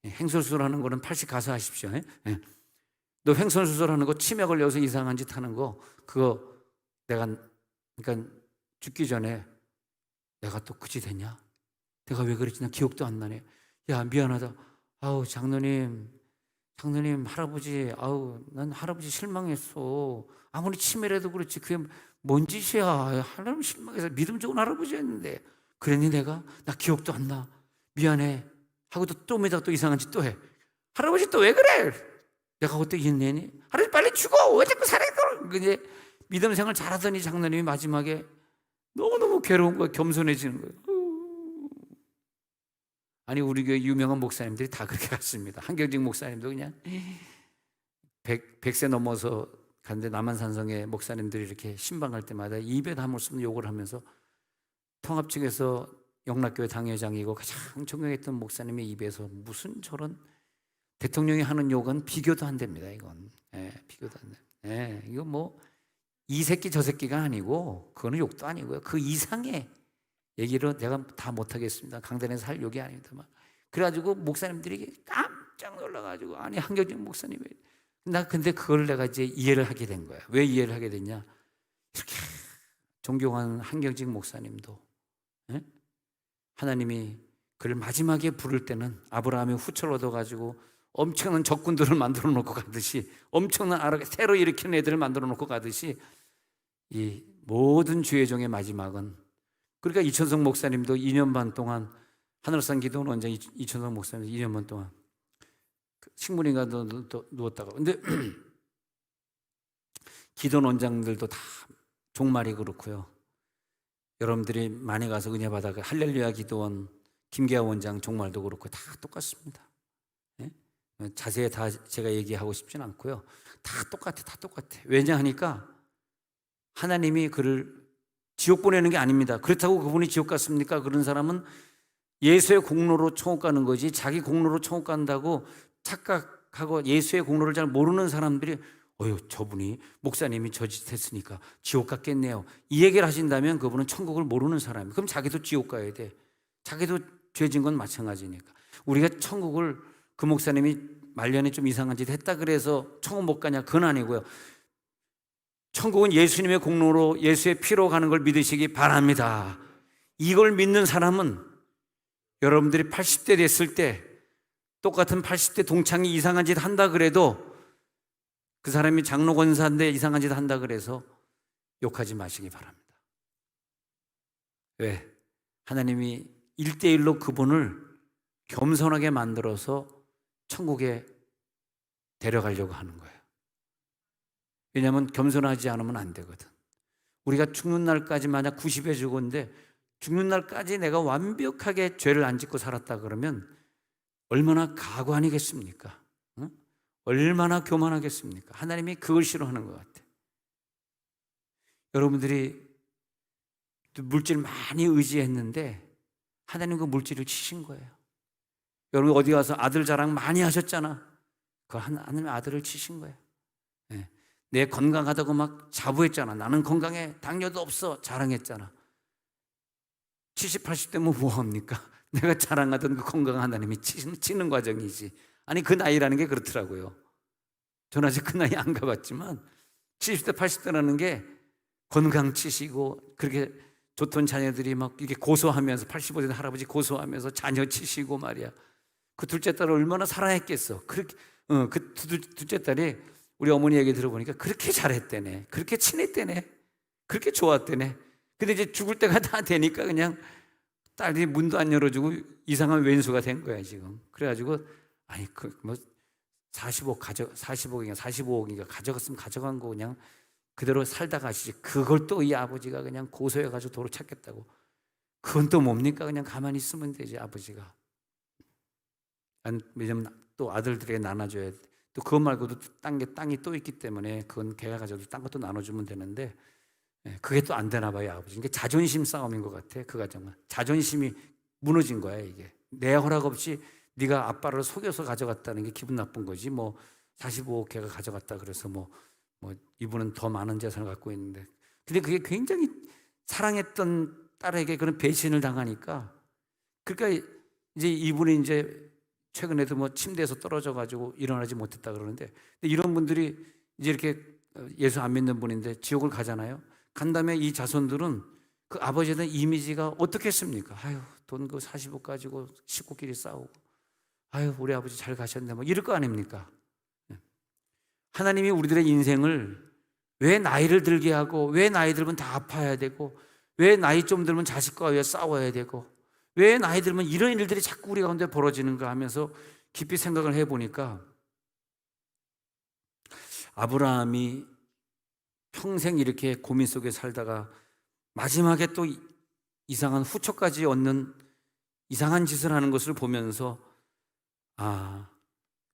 행설수술하는 거는 80 가서 하십시오. 너 횡설수술하는 거 치매 걸려서 이상한 짓 하는 거 그거 내가 그러니까 죽기 전에 내가 또 그 짓 했냐? 내가 왜 그랬지? 나 기억도 안 나네. 야 미안하다. 아우 장로님 할아버지 난 할아버지 실망했어. 아무리 치매라도 그렇지 그게 뭔 짓이야. 하나님 실망해서 믿음 좋은 할아버지였는데 그랬니 내가? 나 기억도 안 나. 미안해 하고 또 이상한 짓 또 해. 할아버지 또 왜 그래? 내가 그때 있네니? 할아버지 빨리 죽어! 왜 자꾸 살아? 이제 믿음 생활 잘하더니 장로님이 마지막에 너무너무 괴로운 거야. 겸손해지는 거예요. 아니 우리 교회 유명한 목사님들이 다 그렇게 갔습니다. 한경직 목사님도 그냥 100세 넘어서 갔는데 남한산성에 목사님들이 이렇게 신방할 때마다 입에 담을 수 없는 욕을 하면서 통합 측에서 영락교회 당회장이고 가장 존경했던 목사님의 입에서 무슨 저런 대통령이 하는 욕은 비교도 안 됩니다. 이건 비교도 안 돼. 이거 뭐 이 새끼 저 새끼가 아니고 그거는 욕도 아니고요. 그 이상의 얘기를 내가 다 못하겠습니다. 강단에서 할 욕이 아닙니다. 그래가지고 목사님들이 깜짝 놀라가지고 아니 한경직 목사님 나 근데 그걸 내가 이제 이해를 하게 된 거야. 왜 이해를 하게 됐냐? 이렇게 존경한 한경직 목사님도 하나님이 그를 마지막에 부를 때는 아브라함이 후처를 얻어가지고 엄청난 적군들을 만들어 놓고 가듯이 엄청난 새로 일으키는 애들을 만들어 놓고 가듯이 이 모든 주의 종의 마지막은 그러니까 이천성 목사님도 2년 반 동안 하늘산 기도원 원장 이천성 목사님 2년 반 동안 식물인가 누웠다가 근데 기도원 원장들도 다 종말이 그렇고요. 여러분들이 많이 가서 은혜 받아 할렐루야 기도원 김계하 원장 종말도 그렇고 다 똑같습니다. 자세히 다 제가 얘기하고 싶진 않고요. 다 똑같아. 왜냐하니까 하나님이 그를 지옥 보내는 게 아닙니다. 그렇다고 그분이 지옥 갔습니까? 그런 사람은 예수의 공로로 천국 가는 거지 자기 공로로 천국 간다고 착각하고 예수의 공로를 잘 모르는 사람들이 저분이 목사님이 저 짓 했으니까 지옥 갔겠네요. 이 얘기를 하신다면 그분은 천국을 모르는 사람이에요. 그럼 자기도 지옥 가야 돼. 자기도 죄진 건 마찬가지니까. 우리가 천국을 그 목사님이 말년에 좀 이상한 짓 했다 그래서 천국 못 가냐? 그건 아니고요. 천국은 예수님의 공로로 예수의 피로 가는 걸 믿으시기 바랍니다. 이걸 믿는 사람은 여러분들이 80대 됐을 때 똑같은 80대 동창이 이상한 짓 한다 그래도 그 사람이 장로 권사인데 이상한 짓 한다 그래서 욕하지 마시기 바랍니다. 왜? 하나님이 1대1로 그분을 겸손하게 만들어서 천국에 데려가려고 하는 거예요. 왜냐하면 겸손하지 않으면 안 되거든. 우리가 죽는 날까지 만약 90에 죽었는데 죽는 날까지 내가 완벽하게 죄를 안 짓고 살았다 그러면 얼마나 가고 아니겠습니까? 얼마나 교만하겠습니까? 하나님이 그걸 싫어하는 것 같아요. 여러분들이 물질 많이 의지했는데 하나님 그 물질을 치신 거예요. 여러분 어디 가서 아들 자랑 많이 하셨잖아. 그 하나님의 아들을 치신 거예요. 내 건강하다고 막 자부했잖아. 나는 건강해. 당뇨도 없어. 자랑했잖아. 70, 80대면 뭐합니까? 내가 자랑하던 그 건강한 하나님이 치는 과정이지. 아니 그 나이라는 게 그렇더라고요. 전 아직 그 나이 안 가봤지만 70대 80대라는 게 건강 치시고 그렇게 좋던 자녀들이 막 이렇게 고소하면서 85세 할아버지 고소하면서 자녀 치시고 말이야. 그 둘째 딸을 얼마나 사랑했겠어. 그렇게 그 둘째 딸이 우리 어머니 얘기 들어보니까 그렇게 잘했대네. 그렇게 친했대네. 그렇게 좋았대네. 근데 이제 죽을 때가 다 되니까 그냥 딸이 문도 안 열어주고 이상한 왼수가 된 거야 지금. 그래가지고 아니 그 뭐 45억인가 가져갔으면 가져간 거 그냥 그대로 살다 가시지. 그걸 또 이 아버지가 그냥 고소해가지고 도로 찾겠다고. 그건 또 뭡니까? 그냥 가만히 있으면 되지 아버지가. 왜냐면 또 아들들에게 나눠줘야 돼. 또 그것 말고도 땅이 또 있기 때문에 그건 걔가 가져도 딴 것도 나눠주면 되는데 그게 또 안 되나 봐요, 아버지. 이게 자존심 싸움인 것 같아. 그 가정은 자존심이 무너진 거야. 이게 내 허락 없이 네가 아빠를 속여서 가져갔다는 게 기분 나쁜 거지. 뭐 45억개가 가져갔다 그래서 뭐 이분은 더 많은 재산을 갖고 있는데, 근데 그게 굉장히 사랑했던 딸에게 그런 배신을 당하니까, 그러니까 이제 이분이 이제 최근에도 뭐 침대에서 떨어져 가지고 일어나지 못했다 그러는데, 이런 분들이 이제 이렇게 예수 안 믿는 분인데 지옥을 가잖아요. 간 다음에 이 자손들은 그 아버지에 대한 이미지가 어떻겠습니까? 아유, 돈 그 40억 가지고 식구끼리 싸우고, 아유, 우리 아버지 잘 가셨네, 뭐 이럴 거 아닙니까? 하나님이 우리들의 인생을 왜 나이를 들게 하고, 왜 나이 들면 다 아파야 되고, 왜 나이 좀 들면 자식과 왜 싸워야 되고, 왜 나이 들면 이런 일들이 자꾸 우리 가운데 벌어지는가 하면서 깊이 생각을 해보니까, 아브라함이 평생 이렇게 고민 속에 살다가 마지막에 또 이상한 후처까지 얻는 이상한 짓을 하는 것을 보면서, 아,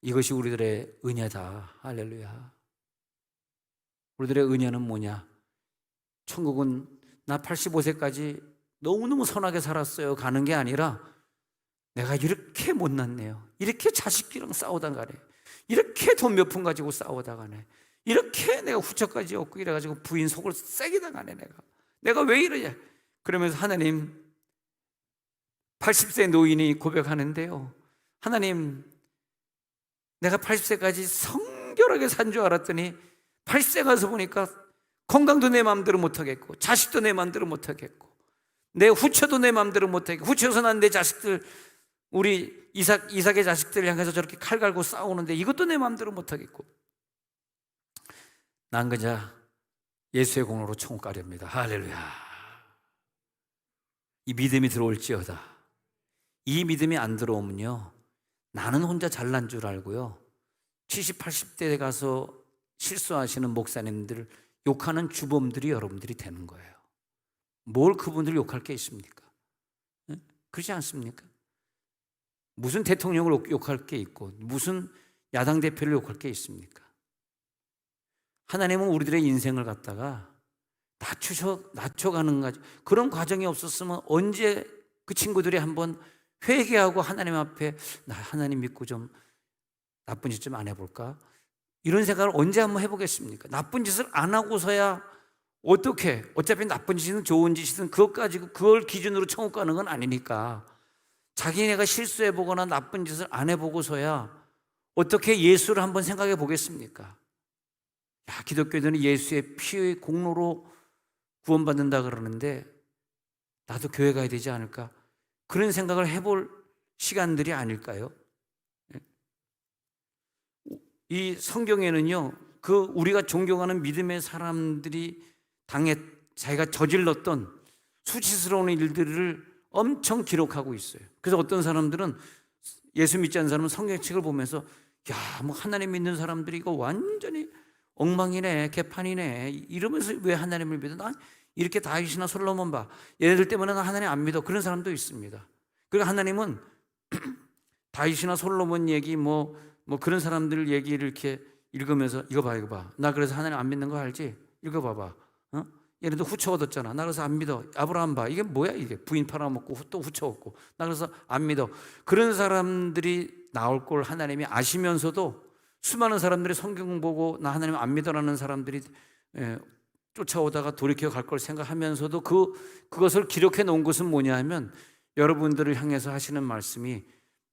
이것이 우리들의 은혜다. 할렐루야. 우리들의 은혜는 뭐냐? 천국은 나 85세까지 너무너무 선하게 살았어요 가는 게 아니라, 내가 이렇게 못났네요, 이렇게 자식이랑 싸우다 가네, 이렇게 돈 몇 푼 가지고 싸우다 가네, 이렇게 내가 후처까지 얻고 이래가지고 부인 속을 세게 당하네, 내가 왜 이러냐. 그러면서 하나님, 80세 노인이 고백하는데요, 하나님, 내가 80세까지 성결하게 산 줄 알았더니 80세 가서 보니까 건강도 내 마음대로 못하겠고, 자식도 내 마음대로 못하겠고, 내 후처도 내 마음대로 못하겠고, 후처에서 난 내 자식들, 우리 이삭의 자식들을 향해서 저렇게 칼 갈고 싸우는데 이것도 내 마음대로 못하겠고, 난 그저 예수의 공로로 천국 가렵니다. 할렐루야. 이 믿음이 들어올지어다. 이 믿음이 안 들어오면요, 나는 혼자 잘난 줄 알고요, 70, 80대에 가서 실수하시는 목사님들 욕하는 주범들이 여러분들이 되는 거예요. 뭘 그분들 욕할 게 있습니까? 그렇지 않습니까? 무슨 대통령을 욕할 게 있고, 무슨 야당 대표를 욕할 게 있습니까? 하나님은 우리들의 인생을 갖다가 낮춰가는 그런 과정이 없었으면 언제 그 친구들이 한번 회개하고 하나님 앞에, 나 하나님 믿고 좀 나쁜 짓 좀 안 해볼까? 이런 생각을 언제 한번 해보겠습니까? 나쁜 짓을 안 하고서야 어떻게, 어차피 나쁜 짓이든 좋은 짓이든 그것 가지고 그걸 기준으로 천국 가는 건 아니니까, 자기네가 실수해보거나 나쁜 짓을 안 해보고서야 어떻게 예수를 한번 생각해 보겠습니까? 야, 기독교들은 예수의 피의 공로로 구원받는다 그러는데 나도 교회 가야 되지 않을까? 그런 생각을 해볼 시간들이 아닐까요? 이 성경에는요, 그 우리가 존경하는 믿음의 사람들이 자기가 저질렀던 수치스러운 일들을 엄청 기록하고 있어요. 그래서 어떤 사람들은, 예수 믿지 않는 사람은 성경책을 보면서, 야, 뭐 하나님 믿는 사람들이 이거 완전히 엉망이네, 개판이네, 이러면서 왜 하나님을 믿어? 난 이렇게 다윗이나 솔로몬 봐, 얘네들 때문에 나 하나님 안 믿어, 그런 사람도 있습니다. 그러니까 하나님은 다윗이나 솔로몬 얘기, 뭐 그런 사람들 얘기를 이렇게 읽으면서, 이거 봐, 나 그래서 하나님 안 믿는 거 알지? 읽어봐봐. 얘네도 후처 얻었잖아. 나 그래서 안 믿어. 아브라함 봐, 이게 뭐야 이게? 부인 팔아먹고 또 후처 얻고, 나 그래서 안 믿어. 그런 사람들이 나올 걸 하나님이 아시면서도 수많은 사람들이 성경 보고 나 하나님 안 믿어라는 사람들이 쫓아오다가 돌이켜 갈 걸 생각하면서도 그것을 기록해 놓은 것은 뭐냐 하면, 여러분들을 향해서 하시는 말씀이,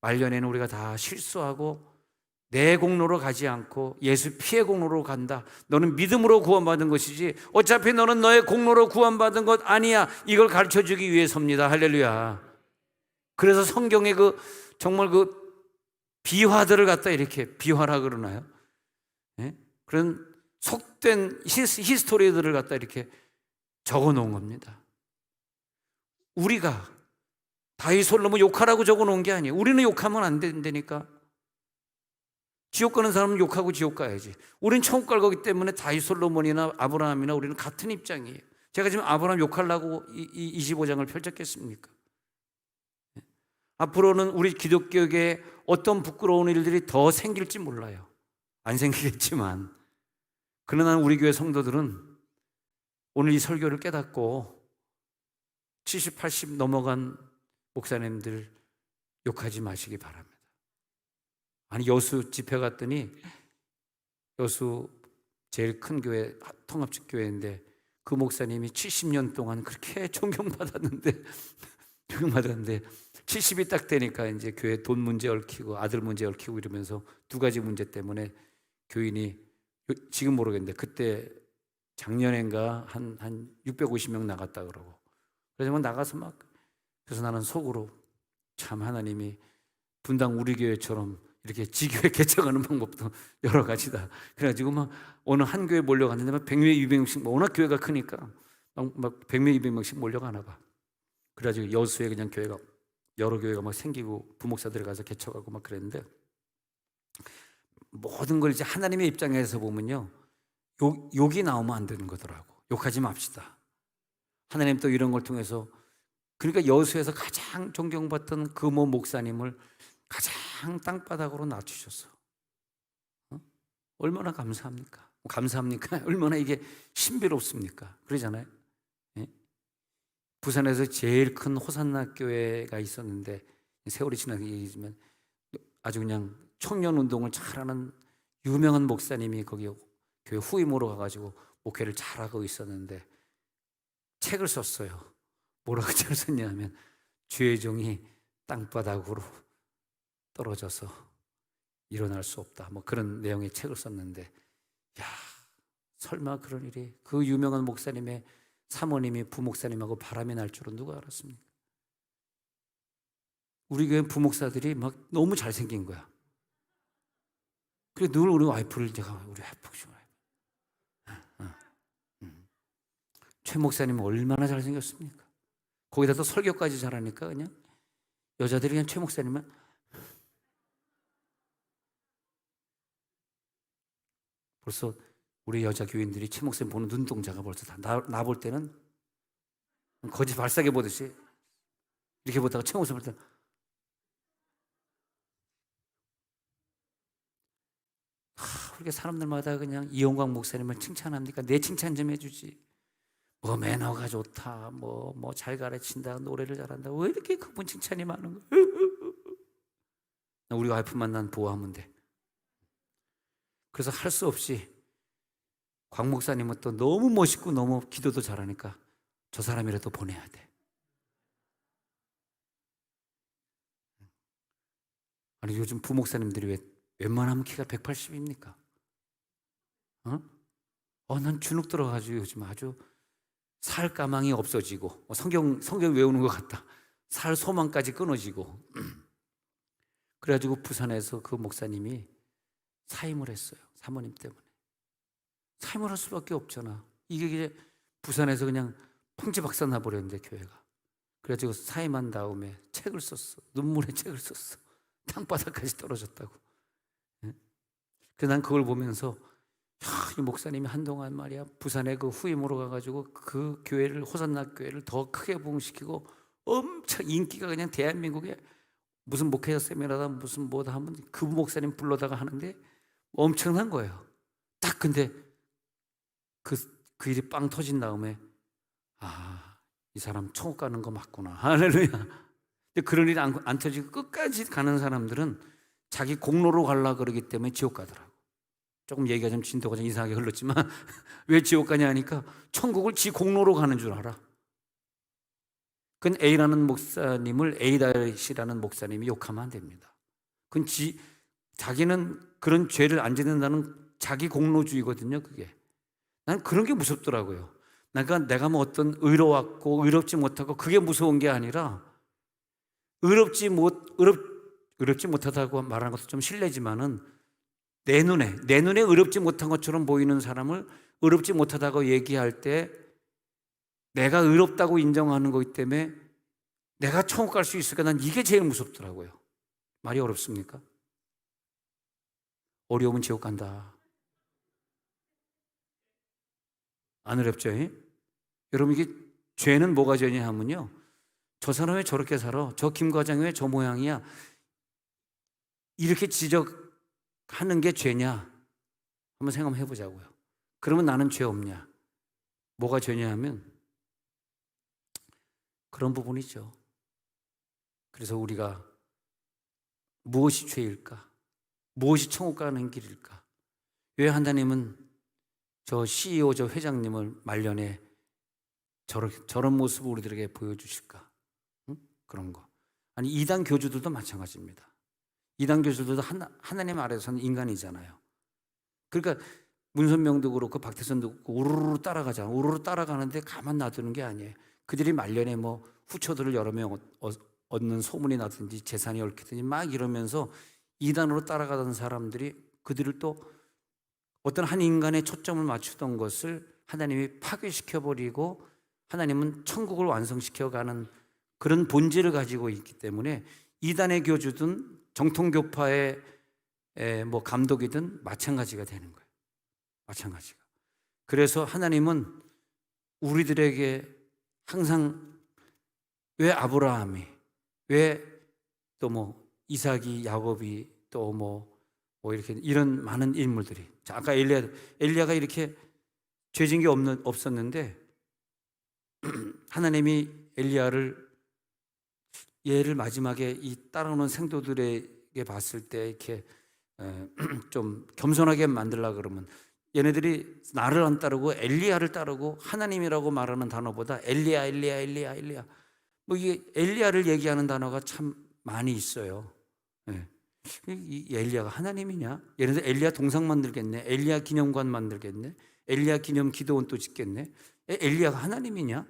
말년에는 우리가 다 실수하고 내 공로로 가지 않고 예수 피의 공로로 간다. 너는 믿음으로 구원받은 것이지 어차피 너는 너의 공로로 구원받은 것 아니야. 이걸 가르쳐주기 위해서입니다. 할렐루야. 그래서 성경에 정말 비화들을 갖다 이렇게, 비화라 그러나요? 네? 그런 속된 히스토리들을 갖다 이렇게 적어 놓은 겁니다. 우리가 다윗 솔로몬 욕하라고 적어 놓은 게 아니에요. 우리는 욕하면 안 된다니까. 지옥 가는 사람은 욕하고 지옥 가야지. 우리는 천국 갈 거기 때문에 다윗 솔로몬이나 아브라함이나 우리는 같은 입장이에요. 제가 지금 아브라함 욕하려고 이 25장을 펼쳤겠습니까? 앞으로는 우리 기독교계에 어떤 부끄러운 일들이 더 생길지 몰라요. 안 생기겠지만, 그러나 우리 교회 성도들은 오늘 이 설교를 깨닫고 70, 80 넘어간 목사님들 욕하지 마시기 바랍니다. 아니, 여수 집회 갔더니, 여수 제일 큰 교회, 통합식 교회인데 그 목사님이 70년 동안 그렇게 존경받았는데 70이 딱 되니까 이제 교회 돈 문제 얽히고 아들 문제 얽히고 이러면서 두 가지 문제 때문에 교인이, 지금 모르겠는데 그때 작년엔가 한 650명 나갔다 그러고, 그래서 막 나가서 막, 그래서 나는 속으로 참 하나님이 분당 우리 교회처럼 이렇게 지교회 개척하는 방법도 여러 가지다. 그래가지고 막 어느 한 교회 몰려갔는데 막 100명, 200명씩, 워낙 교회가 크니까 막 100명, 200명씩 몰려가나 봐. 그래가지고 여수에 그냥 교회가, 여러 교회가 막 생기고 부목사들이 가서 개척하고 막 그랬는데, 모든 걸 이제 하나님의 입장에서 보면요, 욕이 나오면 안 되는 거더라고. 욕하지 맙시다. 하나님 또 이런 걸 통해서, 그러니까 여수에서 가장 존경받던 그 모 목사님을 가장 땅바닥으로 낮추셨어. 얼마나 감사합니까? 감사합니까? 얼마나 이게 신비롭습니까? 그러잖아요. 예? 부산에서 제일 큰 호산나 교회가 있었는데, 세월이 지나서 얘기지만 아주 그냥 청년 운동을 잘하는 유명한 목사님이 거기 교회 후임으로 가가지고 목회를 잘하고 있었는데 책을 썼어요. 뭐라고 책을 썼냐면, 주의 종이 땅바닥으로 떨어져서 일어날 수 없다, 뭐 그런 내용의 책을 썼는데, 야, 설마 그런 일이, 그 유명한 목사님의 사모님이 부목사님하고 바람이 날 줄은 누가 알았습니까? 우리 교회 부목사들이 막 너무 잘생긴 거야. 그래 늘 우리 와이프를, 제가 우리 와이프 최 목사님은 얼마나 잘생겼습니까? 거기다 또 설교까지 잘하니까 그냥 여자들이 그냥 최 목사님은, 벌써 우리 여자 교인들이 최 목사님 보는 눈동자가 벌써 다, 나 볼 때는 거지 발사계 보듯이 이렇게 보다가 최 목사님 볼 때는, 그렇게 사람들마다 그냥 이용광 목사님을 칭찬합니까? 내 칭찬 좀 해주지. 뭐 매너가 좋다, 뭐 잘 가르친다, 노래를 잘한다, 왜 이렇게 그분 칭찬이 많은 거야? 우리 와이프만 난 보호하면 돼. 그래서 할 수 없이, 광 목사님은 또 너무 멋있고 너무 기도도 잘하니까 저 사람이라도 보내야 돼. 아니, 요즘 부목사님들이 왜 웬만하면 키가 180입니까? 난 주눅 들어가지고 요즘 아주 살 까망이 없어지고, 성경 외우는 것 같다, 살 소망까지 끊어지고. 그래가지고 부산에서 그 목사님이 사임을 했어요. 사모님 때문에 사임을 할 수밖에 없잖아. 이게 부산에서 그냥 풍지박산 나버렸는데 교회가. 그래가지고 사임한 다음에 책을 썼어. 눈물의 책을 썼어. 땅바닥까지 떨어졌다고. 그래서 난 그걸 보면서, 이 목사님이 한동안 말이야, 부산에 그 후임으로 가가지고 그 교회를, 호산나 교회를 더 크게 부흥시키고 엄청 인기가 그냥 대한민국에 무슨 목회자 세미나다 무슨 뭐다 하면 그 목사님 불러다가 하는데 엄청난 거예요. 딱 근데 그 일이 빵 터진 다음에, 이 사람 천국 가는 거 맞구나. 할렐루야. 근데 그런 일이 안 터지고 끝까지 가는 사람들은 자기 공로로 가려고 그러기 때문에 지옥 가더라고. 조금 얘기가 좀 진도가 좀 이상하게 흘렀지만 왜 지옥 가냐 하니까 천국을 지 공로로 가는 줄 알아. 그건 A라는 목사님을 A다시라는 목사님이 욕하면 안 됩니다. 그건 자기는 그런 죄를 안 짓는다는 자기 공로주의거든요. 그게. 난 그런 게 무섭더라고요. 내가 뭐 어떤 의로웠고 의롭지 못하고 그게 무서운 게 아니라, 의롭지 못하다고 말하는 것도 좀 실례지만은 내 눈에 의롭지 못한 것처럼 보이는 사람을 의롭지 못하다고 얘기할 때 내가 의롭다고 인정하는 거기 때문에 내가 천국 갈 수 있을까? 난 이게 제일 무섭더라고요. 말이 어렵습니까? 어려우면 지옥 간다. 안 어렵죠? 여러분, 이게 죄는 뭐가 죄냐 하면요, 저 사람 왜 저렇게 살아? 저 김 과장이 왜 저 모양이야? 이렇게 지적하는 게 죄냐? 한번 생각해 보자고요. 그러면 나는 죄 없냐? 뭐가 죄냐 하면 그런 부분이죠. 그래서 우리가 무엇이 죄일까? 무엇이 천국 가는 길일까? 왜 하나님은 저 CEO, 저 회장님을 말년에 저런 모습을 우리들에게 보여주실까? 응? 그런 거. 아니, 이단 교주들도 마찬가지입니다. 이단 교주들도 하나님 아래서는 인간이잖아요. 그러니까 문선명도 그렇고 박태선도 그렇고 우르르 따라가잖아. 우르르 따라가는데 가만 놔두는 게 아니에요. 그들이 말년에 뭐 후처들을 여러 명 얻는 소문이 나든지 재산이 얽히든지 막 이러면서 이단으로 따라가던 사람들이 그들을 또 어떤 한 인간의 초점을 맞추던 것을 하나님이 파괴시켜버리고 하나님은 천국을 완성시켜가는 그런 본질을 가지고 있기 때문에 이단의 교주든 정통교파의 뭐 감독이든 마찬가지가 되는 거예요. 마찬가지가. 그래서 하나님은 우리들에게 항상 왜 아브라함이, 왜 또 뭐 이삭이, 야곱이 또 뭐 이렇게 이런 많은 인물들이, 자, 아까 엘리야가 이렇게 죄진 게 없었는데 하나님이 엘리야를 얘를 마지막에 이 따라오는 생도들에게 봤을 때 이렇게 좀 겸손하게 만들려고 그러면 얘네들이 나를 안 따르고 엘리야를 따르고 하나님이라고 말하는 단어보다 엘리야 뭐 이게 엘리야를 얘기하는 단어가 참 많이 있어요. 네. 이 엘리야가 하나님이냐? 얘네들 엘리야 동상 만들겠네. 엘리야 기념관 만들겠네. 엘리야 기념 기도원 또 짓겠네. 엘리야가 하나님이냐?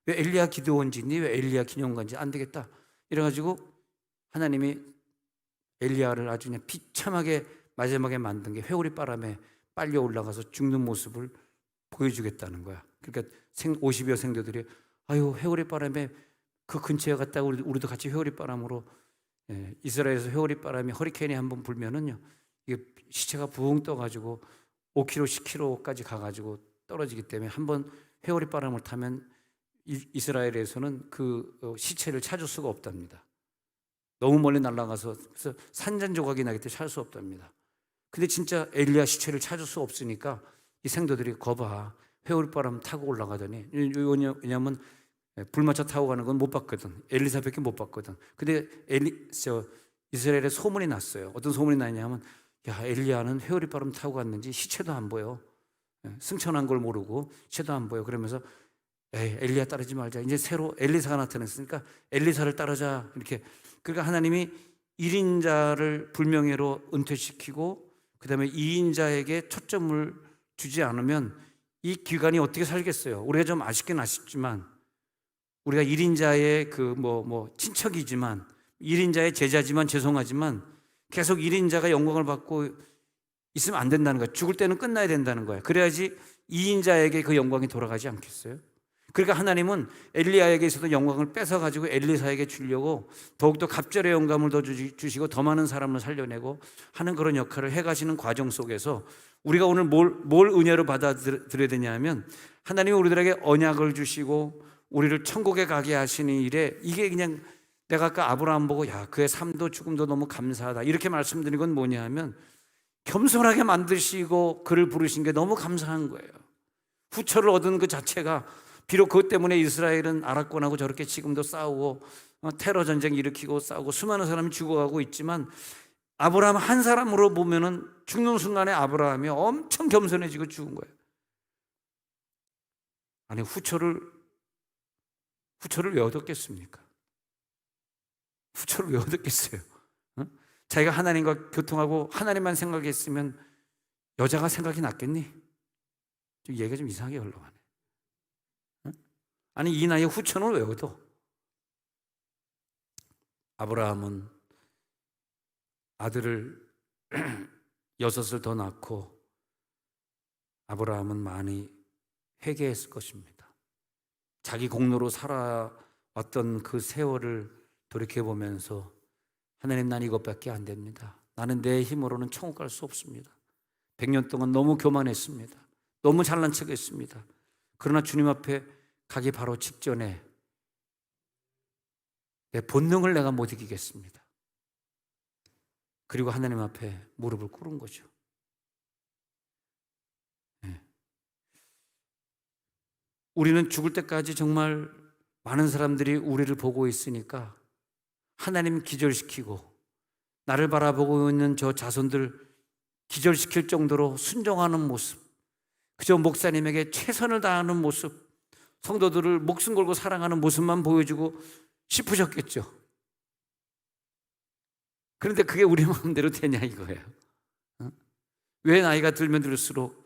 왜 엘리야 기도원 짓니? 왜 엘리야 기념관 짓니? 안 되겠다. 이래가지고 하나님이 엘리야를 아주 그냥 비참하게 마지막에 만든 게 회오리 바람에 빨려 올라가서 죽는 모습을 보여주겠다는 거야. 그러니까 50여 생도들이 아유 회오리 바람에 그 근처에 갔다가 우리도 같이 회오리 바람으로 이스라엘에서 회오리 바람이 허리케인이 한번 불면은요 이게 시체가 부흥 떠가지고 5km, 10km까지 가가지고 떨어지기 때문에 한번 회오리 바람을 타면 이스라엘에서는 그 시체를 찾을 수가 없답니다. 너무 멀리 날아가서 그래서 산전조각이 나기 때문에 찾을 수 없답니다. 근데 진짜 엘리야 시체를 찾을 수 없으니까 이 생도들이 거봐 회오리바람 타고 올라가더니 왜냐하면 불마차 타고 가는 건 못 봤거든. 엘리사밖에 못 봤거든. 근데 이스라엘에 소문이 났어요. 어떤 소문이 났냐면 야 엘리야는 회오리바람 타고 갔는지 시체도 안 보여. 승천한 걸 모르고 시체도 안 보여. 그러면서 에이 엘리야 따르지 말자. 이제 새로 엘리사가 나타났으니까 엘리사를 따르자. 이렇게. 그러니까 하나님이 1인자를 불명예로 은퇴시키고 그 다음에 2인자에게 초점을 주지 않으면 이 기관이 어떻게 살겠어요? 우리가 좀 아쉽긴 아쉽지만 우리가 1인자의 친척이지만 1인자의 제자지만 죄송하지만 계속 1인자가 영광을 받고 있으면 안 된다는 거야. 죽을 때는 끝나야 된다는 거야. 그래야지 2인자에게 그 영광이 돌아가지 않겠어요? 그러니까 하나님은 엘리야에게서도 영광을 뺏어가지고 엘리사에게 주려고 더욱더 갑절의 영감을 더 주시고 더 많은 사람을 살려내고 하는 그런 역할을 해가시는 과정 속에서 우리가 오늘 뭘 은혜로 받아들여야 되냐 하면 하나님이 우리들에게 언약을 주시고 우리를 천국에 가게 하시는 일에 이게 그냥 내가 아까 아브라함 보고 야 그의 삶도 죽음도 너무 감사하다 이렇게 말씀드린 건 뭐냐 하면 겸손하게 만드시고 그를 부르신 게 너무 감사한 거예요. 후처를 얻은 그 자체가 비록 그것 때문에 이스라엘은 아랍권하고 저렇게 지금도 싸우고 테러 전쟁 일으키고 싸우고 수많은 사람이 죽어가고 있지만 아브라함 한 사람으로 보면은 죽는 순간에 아브라함이 엄청 겸손해지고 죽은 거예요. 아니 후처를 왜 얻었겠습니까? 후처를 왜 얻었겠어요? 자기가 하나님과 교통하고 하나님만 생각했으면 여자가 생각이 났겠니? 좀 얘기가 좀 이상하게 흘러가네. 아니 이 나이에 후처는 왜 얻어? 아브라함은 아들을 6을 더 낳고 아브라함은 많이 회개했을 것입니다. 자기 공로로 살아왔던 그 세월을 돌이켜보면서 하나님 난 이것밖에 안 됩니다. 나는 내 힘으로는 천국 갈 수 없습니다. 100년 동안 너무 교만했습니다. 너무 잘난 척했습니다. 그러나 주님 앞에 가기 바로 직전에 내 본능을 내가 못 이기겠습니다. 그리고 하나님 앞에 무릎을 꿇은 거죠. 우리는 죽을 때까지 정말 많은 사람들이 우리를 보고 있으니까 하나님 기절시키고 나를 바라보고 있는 저 자손들 기절시킬 정도로 순종하는 모습, 그저 목사님에게 최선을 다하는 모습, 성도들을 목숨 걸고 사랑하는 모습만 보여주고 싶으셨겠죠. 그런데 그게 우리 마음대로 되냐 이거예요. 왜 나이가 들면 들수록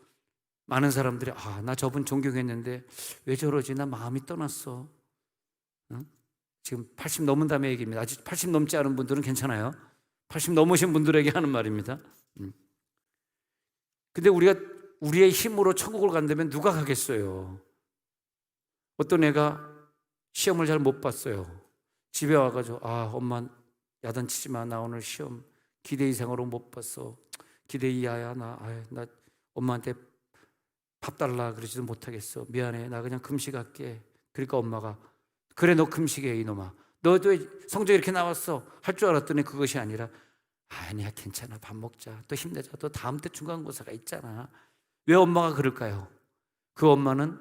많은 사람들이 나 저분 존경했는데 왜 저러지? 나 마음이 떠났어. 지금 80 넘은 다음에 얘기입니다. 아직 80 넘지 않은 분들은 괜찮아요. 80 넘으신 분들에게 하는 말입니다. 근데 우리가 우리의 힘으로 천국을 간다면 누가 가겠어요? 어떤 애가 시험을 잘 못 봤어요. 집에 와가지고 엄마 야단치지 마. 나 오늘 시험 기대 이상으로 못 봤어. 기대 이하야. 나 엄마한테 밥 달라 그러지도 못하겠어. 미안해. 나 그냥 금식할게. 그러니까 엄마가 그래 너 금식해 이놈아. 너도 성적 이렇게 나왔어. 할 줄 알았더니 그것이 아니라 아니야 괜찮아 밥 먹자. 또 힘내자. 또 다음 때 중간고사가 있잖아. 왜 엄마가 그럴까요? 그 엄마는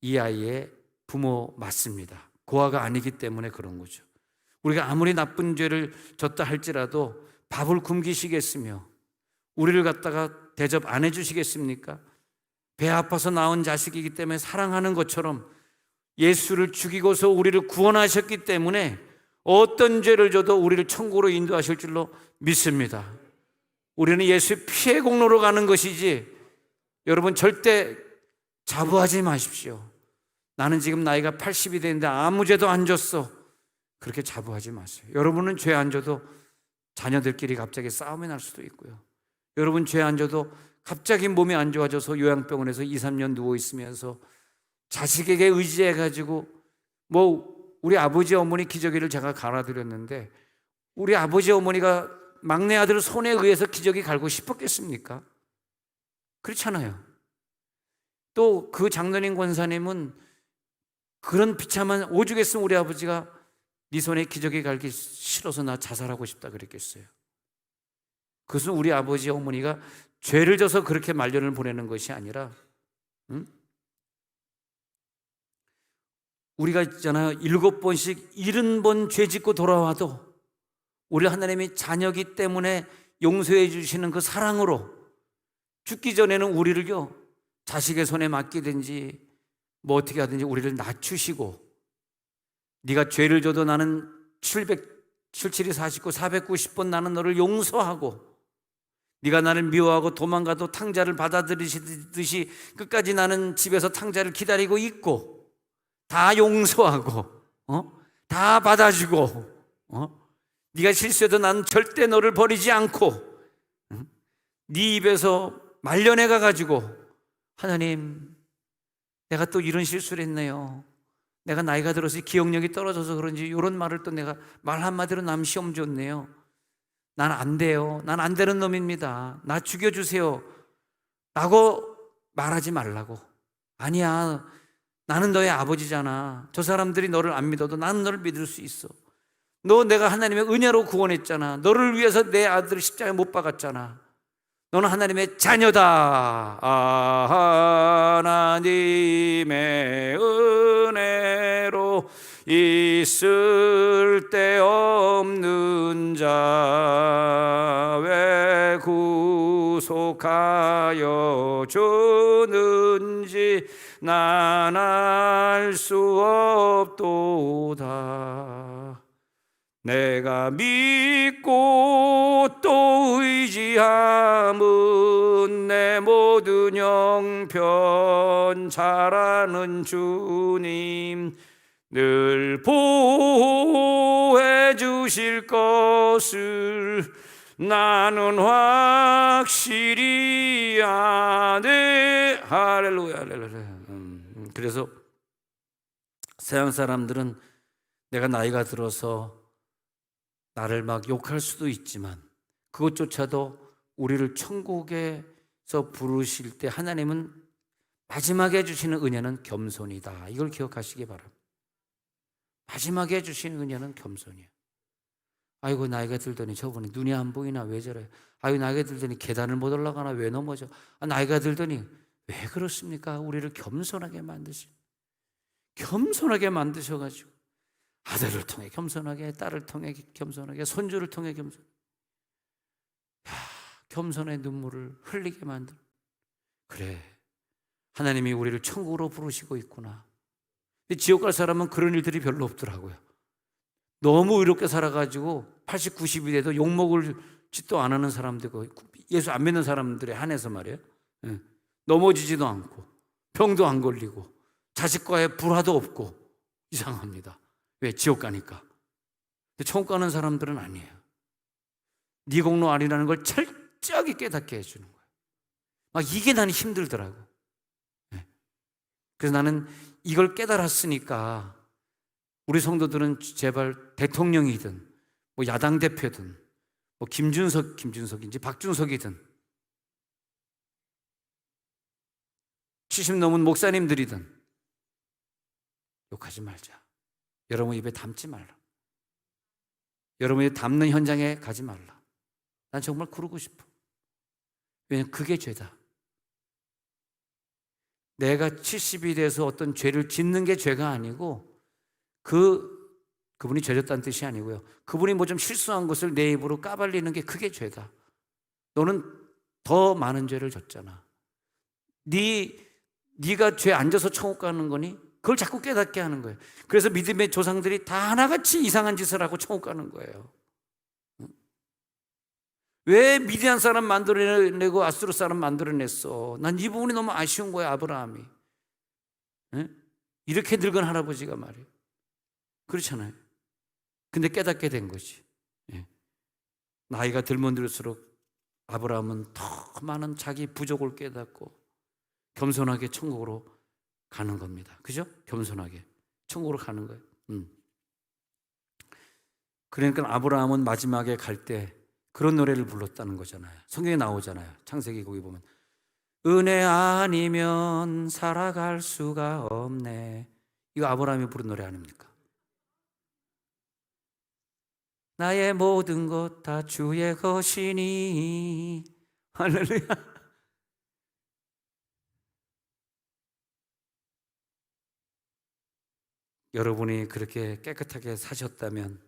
이 아이의 부모 맞습니다. 고아가 아니기 때문에 그런 거죠. 우리가 아무리 나쁜 죄를 졌다 할지라도 밥을 굶기시겠으며 우리를 갖다가 대접 안 해주시겠습니까? 배 아파서 낳은 자식이기 때문에 사랑하는 것처럼 예수를 죽이고서 우리를 구원하셨기 때문에 어떤 죄를 져도 우리를 천국으로 인도하실 줄로 믿습니다. 우리는 예수의 피의 공로로 가는 것이지 여러분 절대 자부하지 마십시오. 나는 지금 나이가 80이 됐는데 아무 죄도 안 졌어. 그렇게 자부하지 마세요. 여러분은 죄 안 져도 자녀들끼리 갑자기 싸움이 날 수도 있고요. 여러분 죄 안 져도 갑자기 몸이 안 좋아져서 요양병원에서 2, 3년 누워 있으면서 자식에게 의지해가지고 우리 아버지 어머니 기저귀를 제가 갈아드렸는데 우리 아버지 어머니가 막내 아들 손에 의해서 기저귀 갈고 싶었겠습니까? 그렇잖아요. 또 그 장로님 권사님은 그런 비참한 오죽했으면 우리 아버지가 네 손에 기저귀 갈기 싫어서 나 자살하고 싶다 그랬겠어요. 그것은 우리 아버지 어머니가 죄를 져서 그렇게 말년을 보내는 것이 아니라 우리가 있잖아요. 7번씩 70번 죄 짓고 돌아와도 우리 하나님이 자녀기 때문에 용서해 주시는 그 사랑으로 죽기 전에는 우리를요 자식의 손에 맡기든지 어떻게 하든지 우리를 낮추시고 네가 죄를 져도 나는 77이 49, 490번 나는 너를 용서하고 네가 나를 미워하고 도망가도 탕자를 받아들이시듯이 끝까지 나는 집에서 탕자를 기다리고 있고 다 용서하고 다 받아주고 네가 실수해도 나는 절대 너를 버리지 않고 네 입에서 말려내 가가지고 하나님 내가 또 이런 실수를 했네요. 내가 나이가 들어서 기억력이 떨어져서 그런지 이런 말을 또 내가 말 한마디로 남 시험 줬네요. 난 안 돼요. 난 안 되는 놈입니다. 나 죽여주세요 라고 말하지 말라고. 아니야 나는 너의 아버지잖아. 저 사람들이 너를 안 믿어도 나는 너를 믿을 수 있어. 너 내가 하나님의 은혜로 구원했잖아. 너를 위해서 내 아들을 십자가에 못 박았잖아. 너는 하나님의 자녀다. 하나님의 은혜로 있을 데 없는 자 왜 구속하여 주는지 난 알 수 없도다. 내가 믿고 또 의지함은 내 모든 형편 잘 아는 주님 늘 보호해 주실 것을 나는 확실히 아네. 할렐루야, 할렐루야. 그래서 세상 사람들은 내가 나이가 들어서 나를 막 욕할 수도 있지만 그것조차도 우리를 천국에서 부르실 때 하나님은 마지막에 해주시는 은혜는 겸손이다. 이걸 기억하시기 바랍니다. 마지막에 해주시는 은혜는 겸손이에요. 아이고 나이가 들더니 저분이 눈이 안 보이나 왜 저래. 아이고 나이가 들더니 계단을 못 올라가나 왜 넘어져. 나이가 들더니 왜 그렇습니까? 우리를 겸손하게 만드시. 겸손하게 만드셔가지고 아들을 통해 겸손하게, 딸을 통해 겸손하게, 손주를 통해 겸손하게, 겸손의 눈물을 흘리게 만든. 그래, 하나님이 우리를 천국으로 부르시고 있구나. 지옥 갈 사람은 그런 일들이 별로 없더라고요. 너무 의롭게 살아가지고 80, 90이 돼도 욕먹을 짓도 안 하는 사람들, 예수 안 믿는 사람들에 한해서 말이에요. 넘어지지도 않고 병도 안 걸리고 자식과의 불화도 없고. 이상합니다. 왜? 지옥 가니까. 근데 천국 가는 사람들은 아니에요. 네 공로 아니라는 걸 철저하게 깨닫게 해주는 거예요. 막 이게 나는 힘들더라고. 그래서 나는 이걸 깨달았으니까 우리 성도들은 제발 대통령이든 뭐 야당 대표든 뭐 김준석인지 박준석이든 70 넘은 목사님들이든 욕하지 말자. 여러분 입에 담지 말라. 여러분 입에 담는 현장에 가지 말라. 난 정말 그러고 싶어. 왜냐하면 그게 죄다. 내가 70이 돼서 어떤 죄를 짓는 게 죄가 아니고 그분이 죄졌다는 뜻이 아니고요. 그분이 뭐 좀 실수한 것을 내 입으로 까발리는 게 그게 죄다. 너는 더 많은 죄를 졌잖아. 네가 죄 안 져서 천국 가는 거니? 그걸 자꾸 깨닫게 하는 거예요. 그래서 믿음의 조상들이 다 하나같이 이상한 짓을 하고 천국 가는 거예요. 왜 미디안 사람 만들어내고 아수르 사람 만들어냈어? 난 이 부분이 너무 아쉬운 거야. 아브라함이 이렇게 늙은 할아버지가 말이에요. 그렇잖아요. 근데 깨닫게 된 거지. 나이가 들면 들수록 아브라함은 더 많은 자기 부족을 깨닫고 겸손하게 천국으로 가는 겁니다. 그죠? 겸손하게 천국으로 가는 거예요. 그러니까 아브라함은 마지막에 갈 때 그런 노래를 불렀다는 거잖아요. 성경에 나오잖아요. 창세기 거기 보면 은혜 아니면 살아갈 수가 없네. 이거 아브라함이 부른 노래 아닙니까? 나의 모든 것 다 주의 것이니. 할렐루야. 여러분이 그렇게 깨끗하게 사셨다면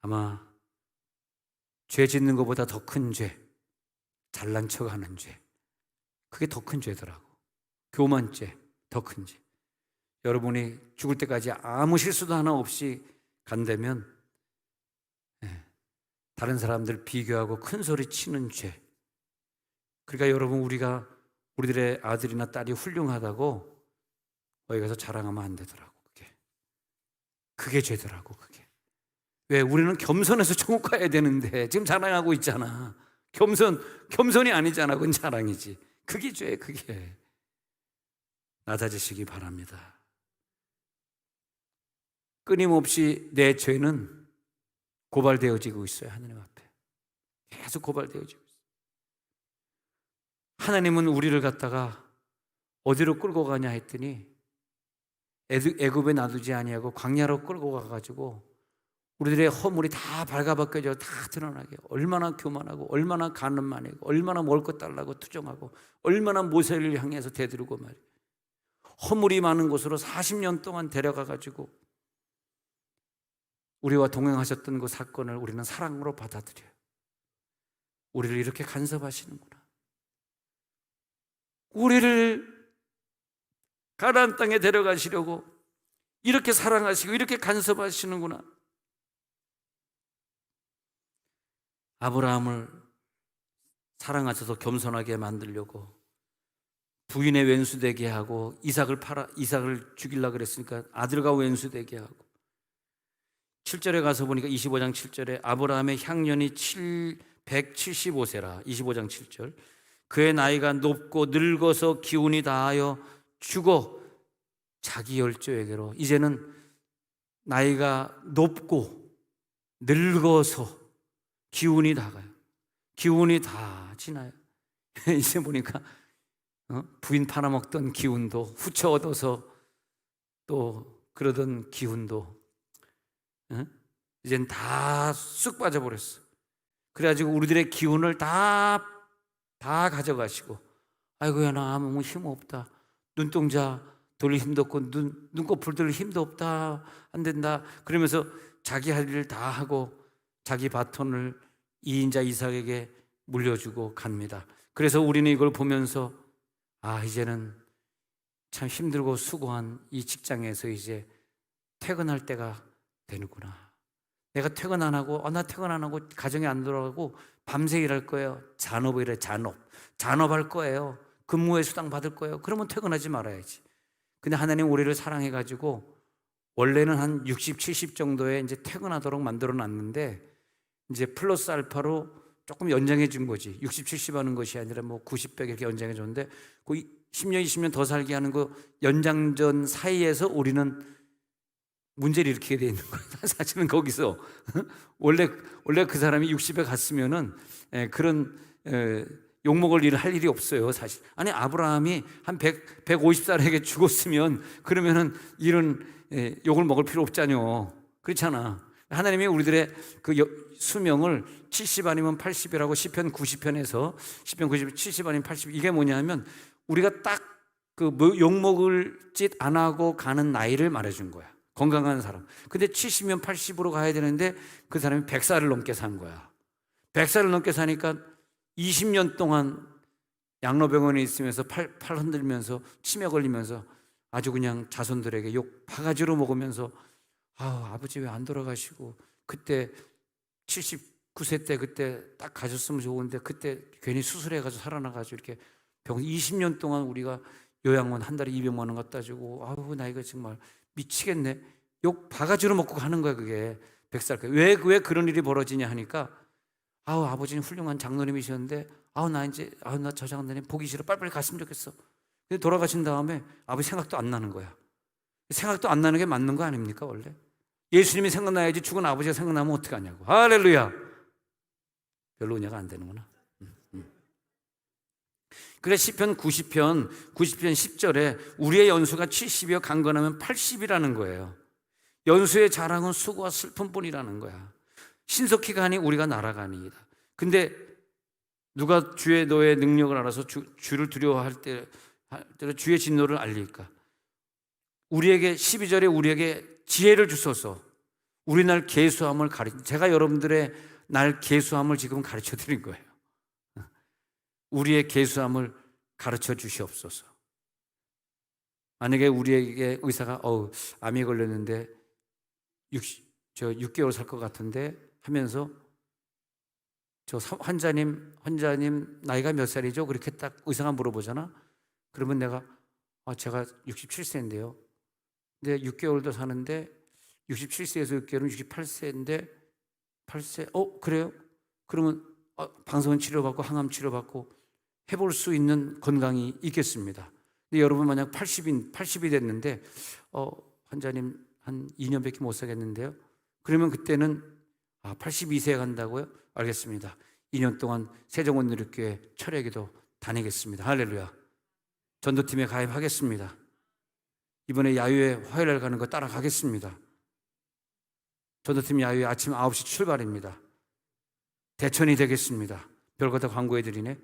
아마 죄 짓는 것보다 더 큰 죄, 잘난 척하는 죄, 그게 더 큰 죄더라고. 교만죄, 더 큰 죄. 여러분이 죽을 때까지 아무 실수도 하나 없이 간다면 다른 사람들 비교하고 큰 소리 치는 죄. 그러니까 여러분, 우리들의 아들이나 딸이 훌륭하다고 거기 가서 자랑하면 안 되더라고. 그게 죄더라고. 그게. 왜? 우리는 겸손해서 천국 가야 되는데 지금 자랑하고 있잖아. 겸손이 아니잖아. 그건 자랑이지. 그게 죄. 그게. 낮아지시기 바랍니다. 끊임없이 내 죄는 고발되어지고 있어요. 하나님 앞에 계속 고발되어지고 있어요. 하나님은 우리를 갖다가 어디로 끌고 가냐 했더니 애굽에 놔두지 아니하고 광야로 끌고 가가지고 우리들의 허물이 다 발가벗겨져 다 드러나게, 얼마나 교만하고 얼마나 가늠하고 얼마나 먹을 것 달라고 투정하고 얼마나 모세를 향해서 대들고 말이에요. 허물이 많은 곳으로 40년 동안 데려가가지고 우리와 동행하셨던 그 사건을 우리는 사랑으로 받아들여요. 우리를 이렇게 간섭하시는구나. 우리를 가나안 땅에 데려가시려고 이렇게 사랑하시고 이렇게 간섭하시는구나. 아브라함을 사랑하셔서 겸손하게 만들려고 부인의 왼수되게 하고 이삭을 죽이려고 그랬으니까 아들과 왼수되게 하고 7절에 가서 보니까 25장 7절에 아브라함의 향년이 175세라 25장 7절 그의 나이가 높고 늙어서 기운이 다하여 죽어 자기 열조에게로. 이제는 나이가 높고 늙어서 기운이 다 가요. 기운이 다 지나요. 이제 보니까 부인 팔아먹던 기운도 후처 얻어서 또 그러던 기운도 이젠 다 쑥 빠져버렸어. 그래가지고 우리들의 기운을 다 가져가시고 아이고야 나 아무 힘 없다. 눈동자 돌릴 힘도 없고 눈꺼풀 돌릴 힘도 없다, 안 된다 그러면서 자기 할 일을 다 하고 자기 바톤을 이인자 이삭에게 물려주고 갑니다. 그래서 우리는 이걸 보면서 이제는 참 힘들고 수고한 이 직장에서 이제 퇴근할 때가 되는구나. 내가 퇴근 안 하고 나 퇴근 안 하고 가정에 안 돌아가고 밤새 일할 거예요. 잔업이래. 잔업할 거예요. 근무의 수당 받을 거예요. 그러면 퇴근하지 말아야지. 근데 하나님 우리를 사랑해가지고 원래는 한 60, 70 정도에 이제 퇴근하도록 만들어 놨는데 이제 플러스 알파로 조금 연장해 준 거지. 60, 70 하는 것이 아니라 뭐 90, 100 이렇게 연장해 줬는데 그 10년, 20년 더 살게 하는 그 연장전 사이에서 우리는 문제를 일으키게 돼 있는 거예요. 사실은 거기서 원래 그 사람이 60에 갔으면은 그런 욕먹을 일을 할 일이 없어요, 사실. 아니 아브라함이 한 150살에게 죽었으면 그러면은 이런 욕을 먹을 필요 없잖요. 그렇잖아. 하나님이 우리들의 그 수명을 70 아니면 80이라고 시편 90편에서 시편 90, 70 아니면 80 이게 뭐냐면 우리가 딱 그 욕먹을 짓 안 하고 가는 나이를 말해준 거야. 건강한 사람. 근데 70면 80으로 가야 되는데 그 사람이 100살을 넘게 산 거야. 100살을 넘게 사니까 20년 동안 양로병원에 있으면서 팔 흔들면서 치매 걸리면서 아주 그냥 자손들에게 욕 바가지로 먹으면서 아버지 왜 안 돌아가시고 그때 79세 때 그때 딱 가셨으면 좋은데 그때 괜히 수술해가지고 살아나가지고 이렇게 병 20년 동안 우리가 요양원 한 달에 200만 원 갖다 주고 나 이거 정말 미치겠네. 욕 바가지로 먹고 가는 거야 그게 100살. 왜 그런 일이 벌어지냐 하니까 아버지는 훌륭한 장로님이셨는데 나 저 장로님 보기 싫어. 빨리빨리 갔으면 좋겠어. 근데 돌아가신 다음에 아버지 생각도 안 나는 거야. 생각도 안 나는 게 맞는 거 아닙니까 원래? 예수님이 생각나야지 죽은 아버지가 생각나면 어떡하냐고. 할렐루야. 별로 은혜가 안 되는구나. 그래 시편 90편 10절에 우리의 연수가 70이여 강건하면 80이라는 거예요. 연수의 자랑은 수고와 슬픔뿐이라는 거야. 신속히 가니 우리가 날아가니이다. 근데 누가 주의 너의 능력을 알아서 주를 두려워할 때 주의 진노를 알릴까? 우리에게 12절에 우리에게 지혜를 주소서. 우리 날 계수함을 제가 여러분들의 날 계수함을 지금 가르쳐 드린 거예요. 우리의 계수함을 가르쳐 주시옵소서. 만약에 우리에게 의사가 암이 걸렸는데 6개월 살 것 같은데 하면서 저 환자님 나이가 몇 살이죠? 그렇게 딱 의사가 물어보잖아. 그러면 내가 제가 67세인데요. 근데 6개월도 사는데 67세에서 6개월은 68세인데 8세 그래요? 그러면 방사선 치료받고 항암 치료받고 해볼 수 있는 건강이 있겠습니다. 근데 여러분 만약 80이 됐는데 환자님 한 2년밖에 못 사겠는데요. 그러면 그때는 82세에 간다고요? 알겠습니다. 2년 동안 세종원누리교회 철회기도 다니겠습니다. 할렐루야. 전도팀에 가입하겠습니다. 이번에 야유회 화요일날 가는 거 따라가겠습니다. 전도팀 야유회 아침 9시 출발입니다. 대천이 되겠습니다. 별거 다 광고해드리네.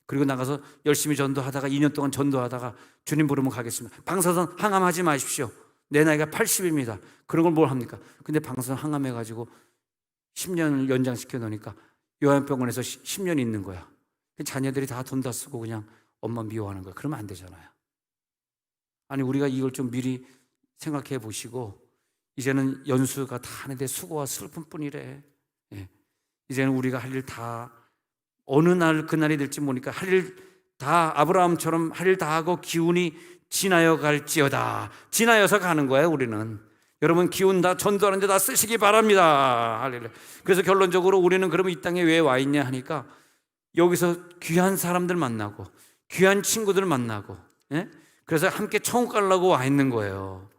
그리고 나가서 열심히 전도하다가 2년 동안 전도하다가 주님 부르면 가겠습니다. 방사선 항암하지 마십시오. 내 나이가 80입니다. 그런 걸 뭘 합니까? 근데 방사선 항암해가지고 10년을 연장시켜 놓으니까 요양병원에서 10년 있는 거야. 자녀들이 다 돈 다 쓰고 그냥 엄마 미워하는 거야. 그러면 안 되잖아요. 아니 우리가 이걸 좀 미리 생각해 보시고 이제는 연수가 다 하는데 수고와 슬픔뿐이래. 이제는 우리가 할 일 다 어느 날 그날이 될지 모르니까 할 일 다 아브라함처럼 할 일 다 하고 기운이 지나여 갈지어다. 지나여서 가는 거예요 우리는. 여러분 기운 다 전도하는 데 다 쓰시기 바랍니다. 할렐루야. 그래서 결론적으로 우리는 그러면 이 땅에 왜 와 있냐 하니까 여기서 귀한 사람들 만나고 귀한 친구들 만나고 그래서 함께 천국 가려고 와 있는 거예요.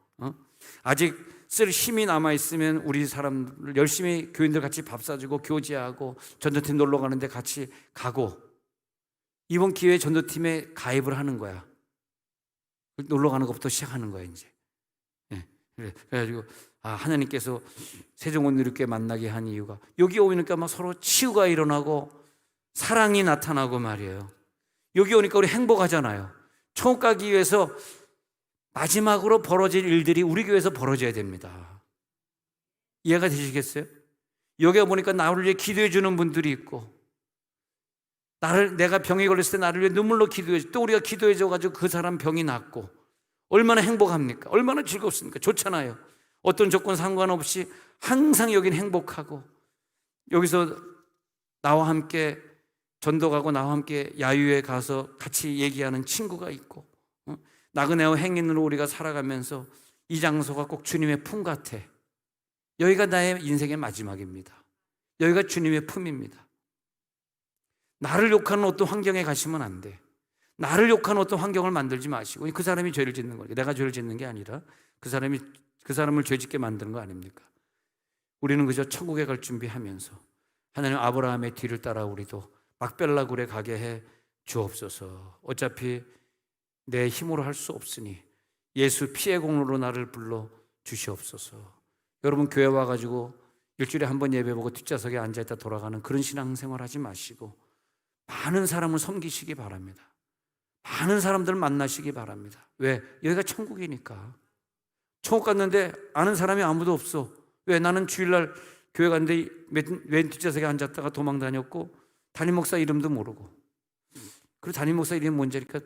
아직 쓸 힘이 남아있으면 우리 사람들 열심히 교인들 같이 밥 사주고 교제하고 전도팀 놀러 가는데 같이 가고 이번 기회에 전도팀에 가입을 하는 거야. 놀러 가는 것부터 시작하는 거야 이제. 그래가지고 하나님께서 세종원누리교회 만나게 한 이유가 여기 오니까 막 서로 치유가 일어나고 사랑이 나타나고 말이에요. 여기 오니까 우리 행복하잖아요. 천국 가기 위해서 마지막으로 벌어질 일들이 우리 교회에서 벌어져야 됩니다. 이해가 되시겠어요? 여기 보니까 나를 위해 기도해 주는 분들이 있고, 내가 병에 걸렸을 때 나를 위해 눈물로 기도해, 또 우리가 기도해 줘가지고 그 사람 병이 낫고, 얼마나 행복합니까? 얼마나 즐겁습니까? 좋잖아요. 어떤 조건 상관없이 항상 여긴 행복하고, 여기서 나와 함께 전도 가고 나와 함께 야유회 가서 같이 얘기하는 친구가 있고, 나그네와 행인으로 우리가 살아가면서 이 장소가 꼭 주님의 품 같아. 여기가 나의 인생의 마지막입니다. 여기가 주님의 품입니다. 나를 욕하는 어떤 환경에 가시면 안 돼. 나를 욕하는 어떤 환경을 만들지 마시고, 그 사람이 죄를 짓는 거예요. 내가 죄를 짓는 게 아니라 그 사람을 죄 짓게 만드는 거 아닙니까? 우리는 그저 천국에 갈 준비하면서 하나님 아브라함의 뒤를 따라 우리도 막벨라 굴에 가게 해 주옵소서. 어차피 내 힘으로 할 수 없으니 예수 피의 공로로 나를 불러 주시옵소서. 여러분, 교회 와가지고 일주일에 한 번 예배 보고 뒷좌석에 앉아있다 돌아가는 그런 신앙생활 하지 마시고 많은 사람을 섬기시기 바랍니다. 많은 사람들을 만나시기 바랍니다. 왜? 여기가 천국이니까. 천국 갔는데 아는 사람이 아무도 없어. 왜? 나는 주일날 교회 갔는데 왼 뒷좌석에 앉았다가 도망 다녔고 담임 목사 이름도 모르고, 그리고 담임 목사 이름이 뭔지 아니까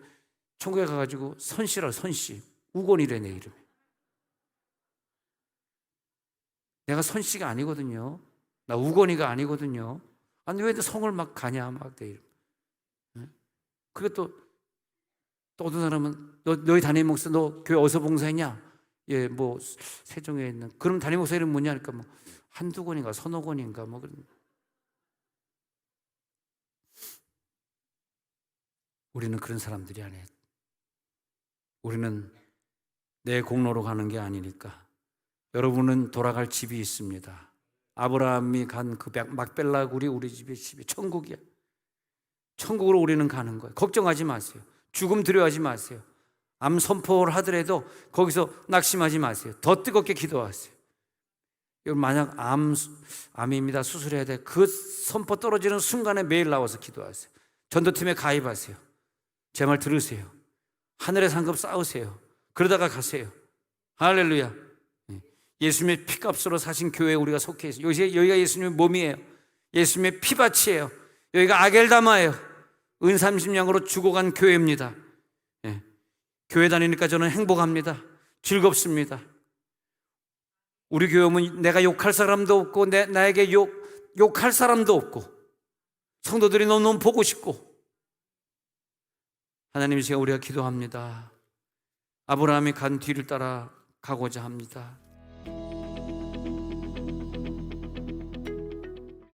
천국에 가가지고 선씨라, 선씨. 우건이래 내 이름이. 내가 선씨가 아니거든요. 나 우건이가 아니거든요. 아니 왜 성을 막 가냐 막 내 이름. 그리고 또 어떤 사람은 너희 담임 목사 너 교회 어디서 봉사했냐? 예, 뭐 세종에 있는. 그럼 담임 목사 이름 뭐냐? 그러니까 뭐 한두건인가 선호건인가 뭐 그런. 우리는 그런 사람들이 아니에요. 우리는 내 공로로 가는 게 아니니까. 여러분은 돌아갈 집이 있습니다. 아브라함이 간 그 막벨라 굴이 우리 집이 천국이야. 천국으로 우리는 가는 거예요. 걱정하지 마세요. 죽음 두려워하지 마세요. 암 선포를 하더라도 거기서 낙심하지 마세요. 더 뜨겁게 기도하세요. 만약 암입니다. 수술해야 돼. 그 선포 떨어지는 순간에 매일 나와서 기도하세요. 전도팀에 가입하세요. 제 말 들으세요. 하늘의 상급 쌓으세요. 그러다가 가세요. 할렐루야. 예수님의 피값으로 사신 교회에 우리가 속해 있어요. 여기가 예수님의 몸이에요. 예수님의 피밭이에요. 여기가 아겔다마예요. 은삼십냥으로 죽어간 교회입니다. 예. 교회 다니니까 저는 행복합니다. 즐겁습니다. 우리 교회 오면 내가 욕할 사람도 없고 나에게 욕할 사람도 없고 성도들이 너무너무 보고 싶고, 하나님 이 시간 우리가 기도합니다. 아브라함이 간 뒤를 따라 가고자 합니다.